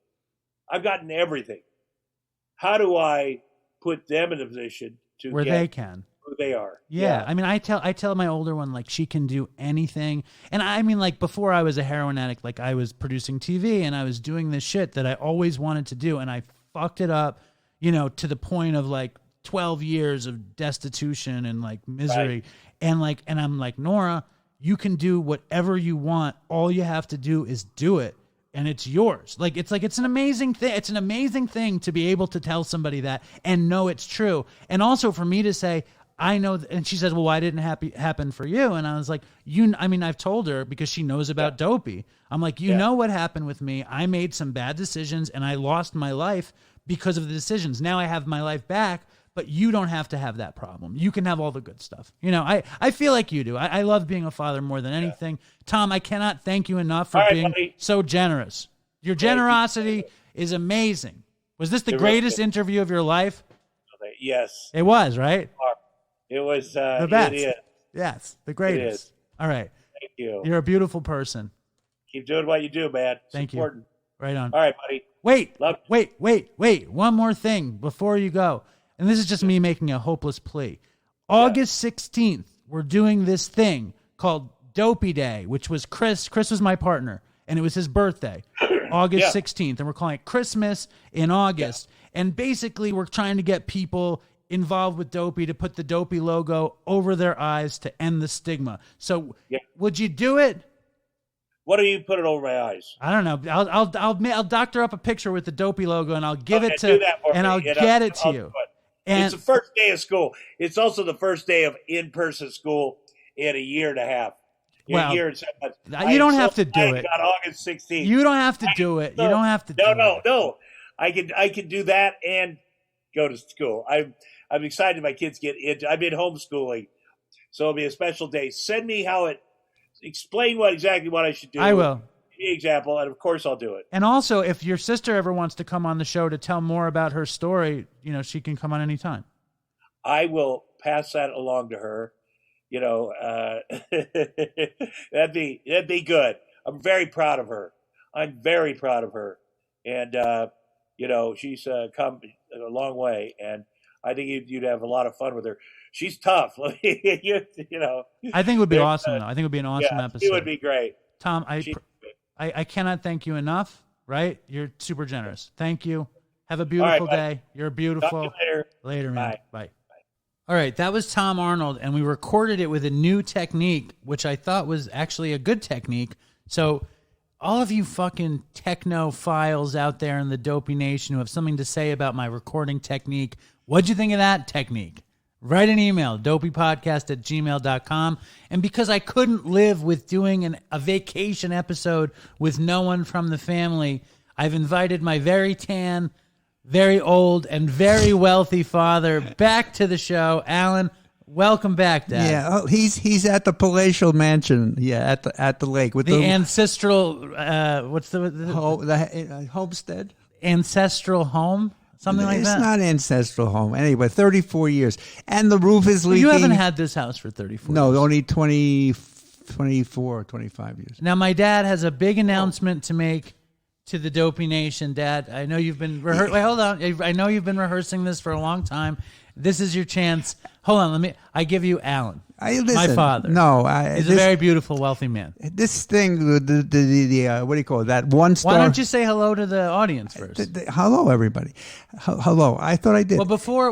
How do I put them in a position to where get they can who they are? Yeah. I mean, I tell my older one, like, she can do anything. And I mean, like, before I was a heroin addict, like, I was producing TV and I was doing this shit that I always wanted to do, and I fucked it up, to the point of like 12 years of destitution and like misery. Right. And I'm like, Nora, you can do whatever you want. All you have to do is do it, and it's yours. It's an amazing thing. It's an amazing thing to be able to tell somebody that and know it's true. And also for me to say, I know, and she says, "Well, why didn't it happen for you?" And I was like, I've told her, because she knows about Dopey. I'm like, you know what happened with me. I made some bad decisions and I lost my life because of the decisions. Now I have my life back, but you don't have to have that problem. You can have all the good stuff. I feel like you do. I love being a father more than anything. Tom, I cannot thank you enough for being so generous. Your generosity is amazing. Was this the greatest interview of your life? Yes. It was, right? It was the best. It is. Yes, the greatest. It is. All right. Thank you. You're a beautiful person. Keep doing what you do, man. It's Thank important. you. Right on. All right, buddy. Wait. One more thing before you go. And this is just me making a hopeless plea. August 16th, we're doing this thing called Dopey Day, which was Chris. Chris was my partner, and it was his birthday, August 16th. And we're calling it Christmas in August. Yeah. And basically, we're trying to get people involved with Dopey to put the Dopey logo over their eyes to end the stigma. So would you do it? What do you put it over my eyes? I don't know. I'll doctor up a picture with the Dopey logo, and I'll give it to, and I'll get it to you. And it's the first day of school. It's also the first day of in-person school in a year and a half. Well, a year and 7 months. You don't have to do it. On August 16th. You don't have to do it. You don't have to do it. No. I can do that and go to school. I'm excited my kids get into. I've been homeschooling, so it'll be a special day. Send me explain exactly what I should do. I will. Example, and of course I'll do it. And also, if your sister ever wants to come on the show to tell more about her story, she can come on anytime. I will pass that along to her. That'd be good. I'm very proud of her. And she's come a long way, and I think you'd have a lot of fun with her. She's tough. I think it would be awesome, though. I think it would be an awesome episode. It would be great. Tom, I cannot thank you enough, right? You're super generous. Thank you. Have a beautiful day. You're beautiful. Talk to you later. Later, man. Bye. All right, that was Tom Arnold, and we recorded it with a new technique, which I thought was actually a good technique. So all of you fucking technophiles out there in the Dopey Nation who have something to say about my recording technique, what'd you think of that technique? write an email, dopeypodcast@gmail.com. And because I couldn't live with doing a vacation episode with no one from the family, I've invited my very tan, very old, and very wealthy father back to the show. Alan, welcome back, Dad. Yeah, he's at the palatial mansion. Yeah, at the lake with The ancestral, what's the homestead? Ancestral home? Something like that? It's not ancestral home. Anyway, 34 years. And the roof is leaking. You haven't had this house for 34 years. No, only 24, 25 years. Now, my dad has a big announcement to make to the Dopey Nation. Dad, I know you've been wait, hold on. I know you've been rehearsing this for a long time. This is your chance. Hold on, I give you Alan. My father. No, he's a very beautiful, wealthy man. This thing, the what do you call it? That one star. Why don't you say hello to the audience first? Hello, everybody. Hello. I thought I did. Well, before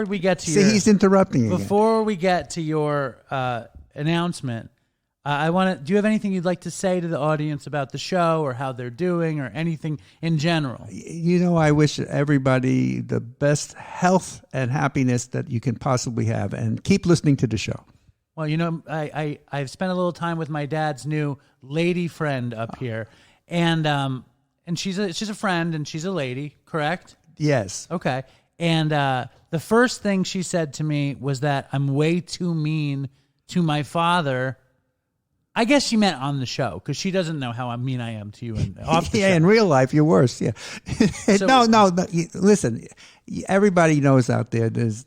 we get to he's interrupting again. Before we get to your announcement, I want to. Do you have anything you'd like to say to the audience about the show or how they're doing or anything in general? You know, I wish everybody the best health and happiness that you can possibly have, and keep listening to the show. Well, you know, I've spent a little time with my dad's new lady friend up here, and she's a friend and she's a lady, correct? Yes. Okay. And the first thing she said to me was that I'm way too mean to my father. I guess she meant on the show because she doesn't know how mean I am to you. Off the show. In real life, you're worse. Yeah. So, no. Listen, everybody knows out there there's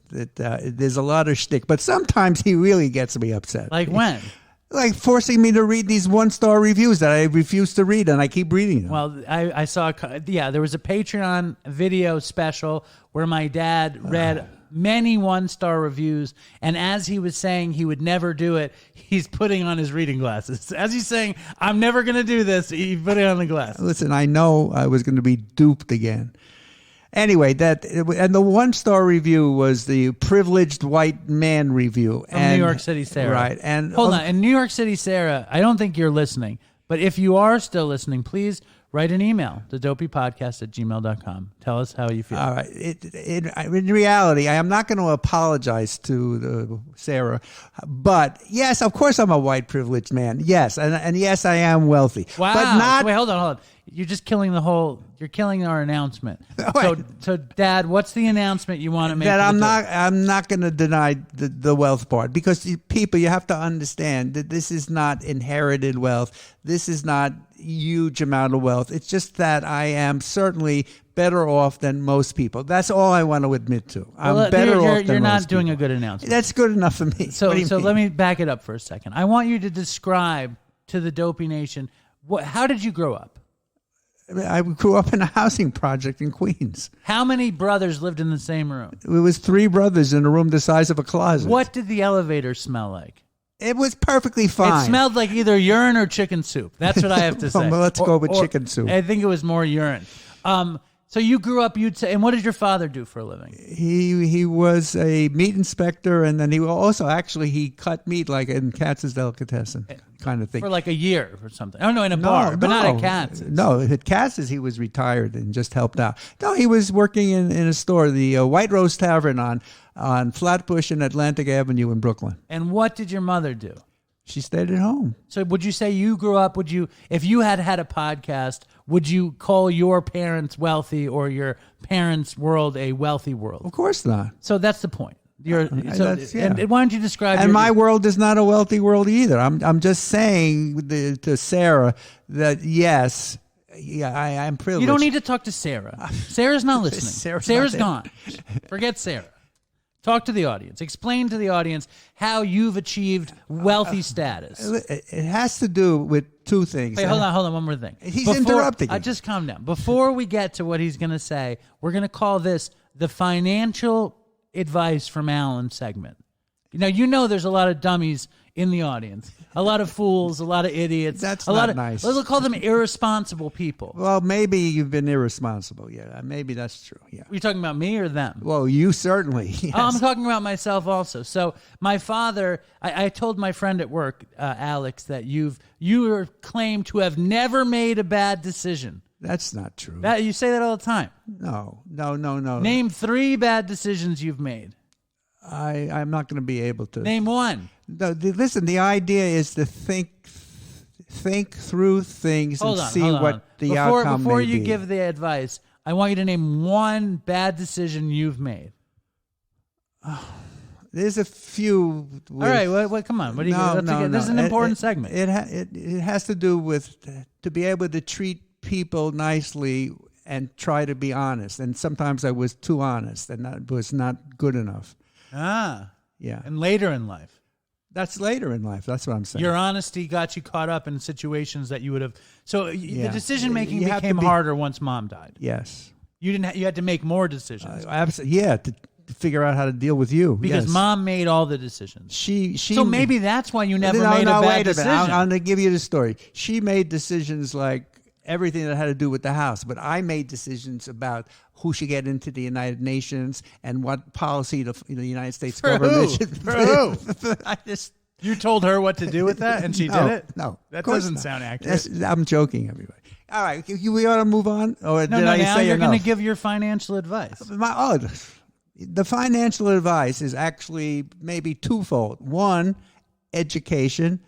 a lot of shtick, but sometimes he really gets me upset. Like when? Like forcing me to read these 1-star reviews that I refuse to read, and I keep reading them. Well, I saw, there was a Patreon video special where my dad read many 1-star reviews, and as he was saying he would never do it, he's putting on his reading glasses. As he's saying, I'm never going to do this, he's putting on the glasses. Listen, I know I was going to be duped again. Anyway, and the 1-star review was the privileged white man review. From New York City, Sarah. Right. And hold on. In New York City, Sarah, I don't think you're listening, but if you are still listening, please write an email to dopeypodcast@gmail.com. Tell us how you feel. All right. In reality, I am not going to apologize to Sarah, but yes, of course I'm a white privileged man. Yes, and yes, I am wealthy. Wow. But not. Wait, hold on. You're just killing you're killing our announcement. So Dad, what's the announcement you want to make? That I'm not going to deny the wealth part, because people, you have to understand that this is not inherited wealth. This is not huge amount of wealth. It's just that I am certainly better off than most people. That's all I want to admit to. I'm better off than most people. You're not doing a good announcement. That's good enough for me. So let me back it up for a second. I want you to describe to the Dopey Nation, how did you grow up? I grew up in a housing project in Queens. How many brothers lived in the same room? It was 3 brothers in a room the size of a closet. What did the elevator smell like? It was perfectly fine. It smelled like either urine or chicken soup. That's what I have to say. Well, let's go with chicken soup. I think it was more urine. So you grew up, you'd say, and what did your father do for a living? He was a meat inspector, and then he cut meat like in Katz's Delicatessen kind of thing. For like a year or something. Oh, no, in a bar, but not at Katz's. No, at Katz's he was retired and just helped out. No, he was working in a store, the White Rose Tavern on Flatbush and Atlantic Avenue in Brooklyn. And what did your mother do? She stayed at home. So would you say you grew up, if you had a podcast, would you call your parents wealthy or your parents' world a wealthy world? Of course not. So that's the point. And why don't you describe? And my world is not a wealthy world either. I'm just saying to Sarah that yes, I'm privileged. You don't need to talk to Sarah. Sarah's not listening. Sarah's gone. Forget Sarah. Talk to the audience. Explain to the audience how you've achieved wealthy status. It has to do with 2 things. Wait, hold on. One more thing. He's interrupting. Just calm down. Before we get to what he's going to say, we're going to call this the financial advice from Alan segment. Now, there's a lot of dummies in the audience. A lot of fools, a lot of idiots. That's nice. Let's call them irresponsible people. Well, maybe you've been irresponsible. Yeah, maybe that's true. Yeah. Are you talking about me or them? Well, you certainly. Yes. Oh, I'm talking about myself also. So my father, I told my friend at work, Alex, that you are claimed to have never made a bad decision. That's not true. You say that all the time. No. Name 3 bad decisions you've made. I'm not going to be able to. Name one. No, listen, the idea is to think through things Hold and on, see hold on. what the outcome Before may you be. give the advice, I want you to name one bad decision you've made. There's a few. All right, what? Come on. What do you? This is an important segment. It has to do with to be able to treat people nicely and try to be honest. And sometimes I was too honest, and that was not good enough. Yeah. And later in life. That's later in life. That's what I'm saying. Your honesty got you caught up in situations that you would have. So the decision making You have to became be- harder once Mom died. Yes. You didn't. You had to make more decisions Absolutely. Yeah. To figure out how to deal with you. because yes. Mom made all the decisions. She. So maybe that's why you never No, made no, a wait bad minute. decision. I'm going to give you the story. She made decisions like everything that had to do with the house, but I made decisions about who should get into the United Nations and what policy the United States For government who? should. For who? I just. You told her what to do with that, and she did it. No, that of course doesn't not. sound accurate. I'm joking, everybody. All right, we ought to move on. Or No, did I now say you're enough? going to give your financial advice. The financial advice is actually maybe twofold. One, education,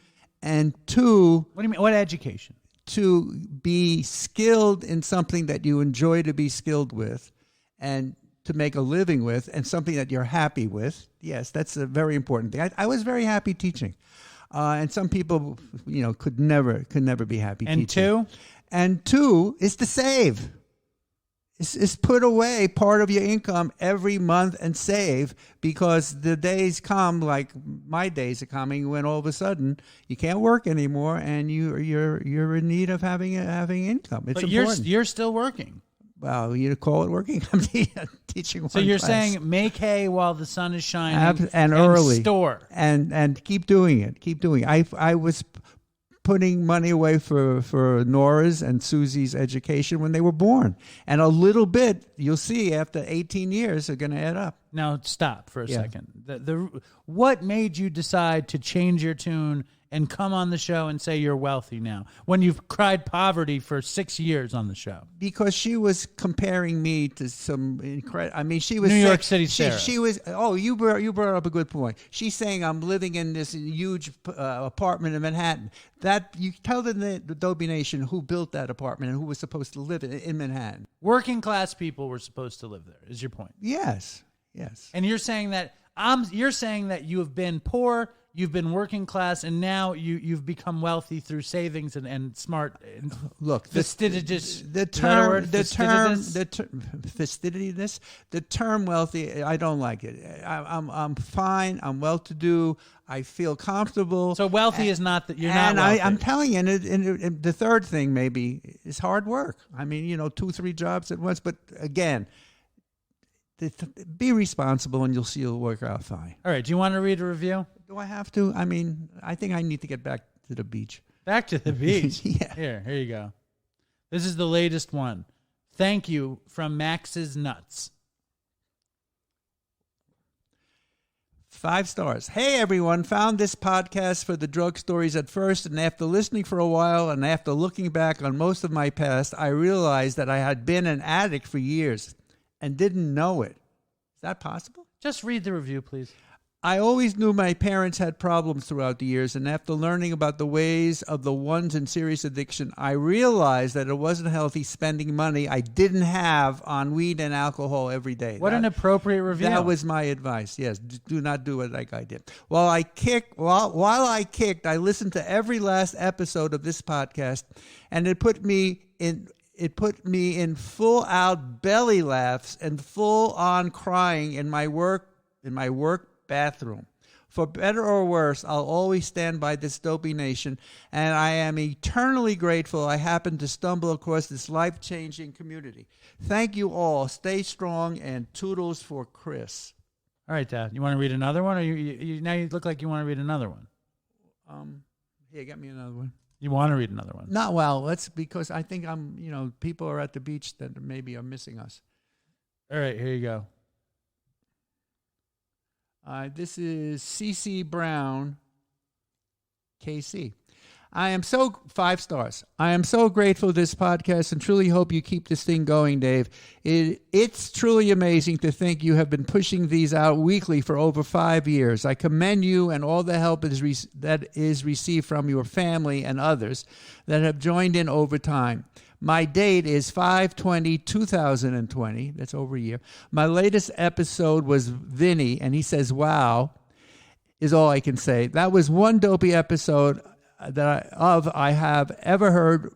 and two, What do you mean? What education? to be skilled in something that you enjoy to be skilled with and to make a living with, and something that you're happy with. Yes, that's a very important thing. I was very happy teaching. And some people, could never be happy And teaching. two? And two is to save. Is put away part of your income every month and save, because the days come, like my days are coming, when all of a sudden you can't work anymore and you're in need of having income. It's But important. you're still working. Well, you call it working. I'm teaching one So you're class. saying make hay while the sun is shining and early store. and keep doing it. Keep doing it. I was putting money away for Nora's and Susie's education when they were born, and a little bit you'll see after 18 years are going to add up. Now stop for a Yeah. second. What made you decide to change your tune and come on the show and say you're wealthy now when you've cried poverty for 6 years on the show? Because she was comparing me to some incredible. I mean, she was New York saying- City Sarah. She was. Oh, you brought up a good point. She's saying I'm living in this huge apartment in Manhattan. That you tell the Dopey Nation who built that apartment and who was supposed to live in Manhattan. Working class people were supposed to live there, is your point. Yes. And you're saying that you have been poor, you've been working class, and now you've become wealthy through savings and smart. Look, fastidious. the term wealthy, I don't like it. I'm fine. I'm well-to-do. I feel comfortable. So wealthy is not that you're not And wealthy. I'm telling you, and the third thing maybe is hard work. I mean, 2-3 jobs at once. But again, be responsible, and you'll see it'll work out fine. All right. Do you want to read a review? Do I have to? I mean, I think I need to get back to the beach. Back to the beach. Yeah. Here you go. This is the latest one. Thank you from Max's Nuts. 5 stars. Hey, everyone. Found this podcast for the drug stories at first, and after listening for a while and after looking back on most of my past, I realized that I had been an addict for years and didn't know it. Is that possible? Just read the review, please. I always knew my parents had problems throughout the years, and after learning about the ways of the ones in serious addiction, I realized that it wasn't healthy spending money I didn't have on weed and alcohol every day. What an appropriate review. That was my advice. Yes, do not do it like I did. While I kicked, I listened to every last episode of this podcast, and it put me in full out belly laughs and full on crying in my work bathroom. For better or worse, I'll always stand by this Dopey Nation, and I am eternally grateful I happened to stumble across this life-changing community. Thank you all. Stay strong, and toodles for Chris. All right, Dad. You want to read another one, or you now you look like you want to read another one? Here, get me another one. You want to read another one? Not well. That's because I think people are at the beach that maybe are missing us. All right, here you go. This is CC Brown, KC. I am so 5 stars. I am so grateful for this podcast and truly hope you keep this thing going, Dave. It's truly amazing to think you have been pushing these out weekly for over 5 years. I commend you and all the help that is received from your family and others that have joined in over time. My date is 5/20/2020. That's over a year. My latest episode was Vinny, and he says, wow, is all I can say. That was one dopey episode that I have ever heard.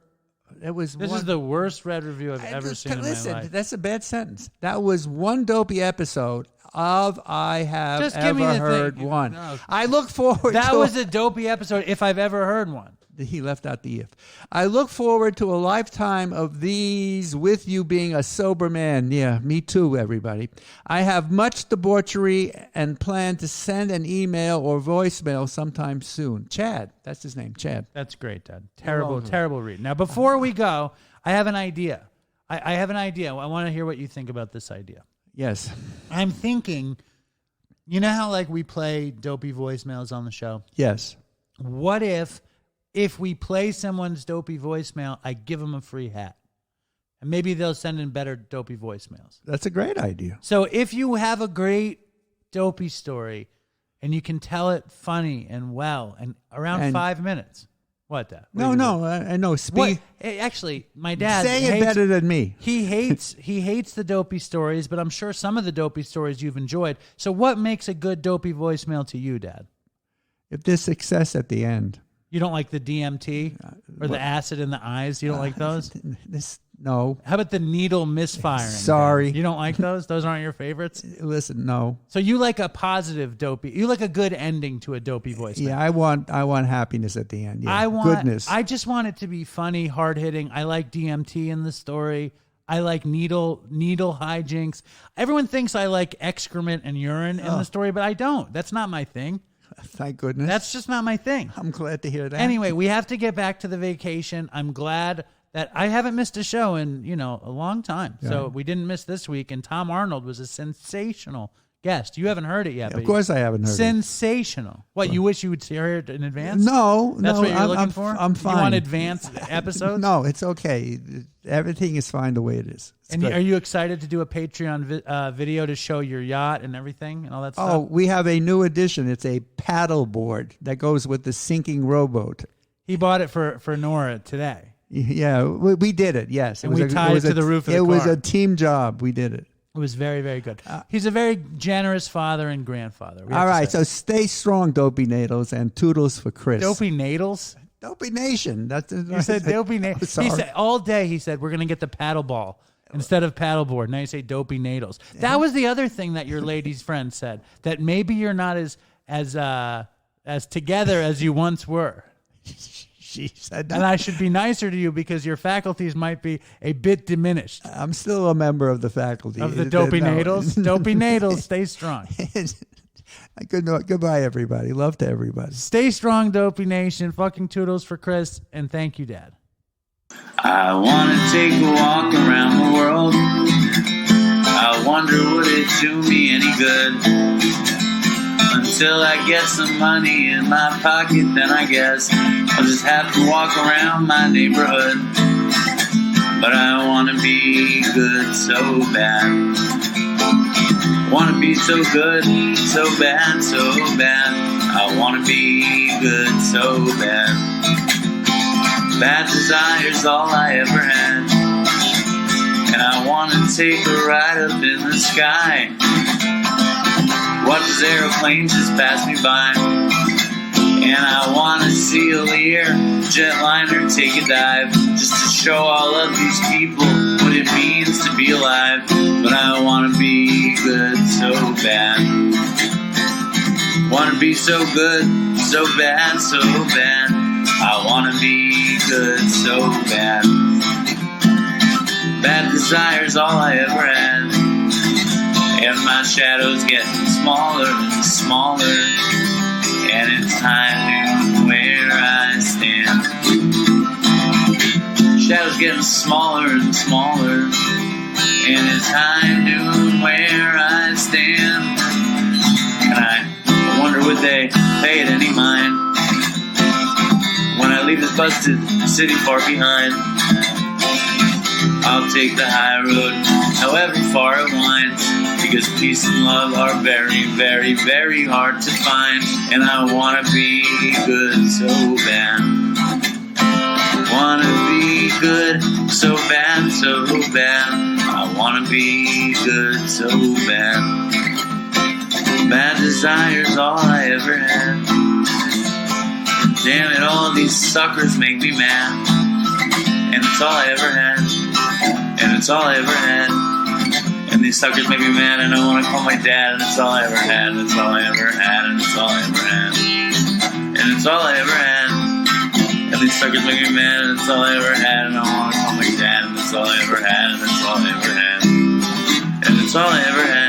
This is the worst read review I've ever seen in my life. That's a bad sentence. That was one dopey episode of I have Just give me ever the heard thing. one. No. I look forward That to was a dopey episode if I've ever heard one. He left out the if. I look forward to a lifetime of these with you being a sober man. Yeah, me too, everybody. I have much debauchery and plan to send an email or voicemail sometime soon. Chad, that's his name, Chad. That's great, Dad. Terrible read. Now, before we go, I have an idea. I have an idea. I want to hear what you think about this idea. Yes. I'm thinking, you know how like we play dopey voicemails on the show? Yes. What if we play someone's dopey voicemail, I give them a free hat? And maybe they'll send in better dopey voicemails. That's a great idea. So if you have a great dopey story and you can tell it funny and well and around 5 minutes. What, Dad? No, I know. Speed. Actually, my dad Say it better than me. He hates the dopey stories, but I'm sure some of the dopey stories you've enjoyed. So what makes a good dopey voicemail to you, Dad? If there's success at the end. You don't like the DMT or the acid in the eyes? You don't like those? No. How about the needle misfiring? Sorry. Dad? You don't like those? Those aren't your favorites? Listen, no. So you like a positive dopey. You like a good ending to a dopey voicemail. Yeah, I want happiness at the end. Yeah. Goodness. I just want it to be funny, hard-hitting. I like DMT in the story. I like needle hijinks. Everyone thinks I like excrement and urine in the story, but I don't. That's not my thing. Thank goodness. That's just not my thing. I'm glad to hear that. Anyway, we have to get back to the vacation. I'm glad that I haven't missed a show in, a long time. Yeah. So we didn't miss this week, and Tom Arnold was a sensational guest. You haven't heard it yet. Of course I haven't heard it. Sensational. What, you wish you would hear it in advance? No. That's what you're looking for? I'm fine. You want advanced episodes? No, it's okay. Everything is fine the way it is. And are you excited to do a Patreon video to show your yacht and everything and all that stuff? Oh, we have a new addition. It's a paddle board that goes with the sinking rowboat. He bought it for Nora today. Yeah, we did it, yes. And we tied it to the roof of the car. It was a team job. We did it. It was very, very good. He's a very generous father and grandfather. All right, so stay strong, Dopey Nadles, and toodles for Chris. Dopey Nadles? Dopey Nation. You said Dopey Nadles. He said, all day he said, we're going to get the paddle ball instead of paddleboard. Now you say Dopey Nadles. That was the other thing that your lady's friend said, that maybe you're not as together as you once were. She said that. And I should be nicer to you because your faculties might be a bit diminished. I'm still a member of the faculty. Of the Dopey Nadles? Dopey Nadles, stay strong. Goodbye, everybody. Love to everybody. Stay strong, Dopey Nation. Fucking toodles for Chris. And thank you, Dad. I want to take a walk around the world. I wonder would it do me any good? Until I get some money in my pocket, then I guess I'll just have to walk around my neighborhood. But I want to be good so bad. Want to be so good, so bad, so bad. I want to be good so bad. Bad desire's all I ever had. And I want to take a ride up in the sky. Watch as aeroplanes just pass me by. And I want to see a Lear jetliner take a dive, just to show all of these people what it means to be alive. But I want to be good so bad. Want to be so good, so bad, so bad. I want to be good so bad. Bad desire's all I ever had. And my shadow's getting smaller and smaller. And it's high noon where I stand. Shadow's getting smaller and smaller. And it's high noon where I stand. And I wonder would they pay it any mind when I leave leave this busted city far behind. I'll take the high road, however far it winds, because peace and love are very, very, very hard to find. And I wanna be good so bad. Wanna be good so bad, so bad. I wanna be good so bad. Bad desire's all I ever had. Damn it, all these suckers make me mad. And it's all I ever had. And it's all I ever had. And these suckers make me mad, and I wanna call my dad. And it's all I ever had. And it's all I ever had. And it's all I ever had. And it's all I ever had. And these suckers make me mad, and it's all I ever had. And I wanna call my dad. And it's all I ever had. And it's all I ever had. And it's all I ever had.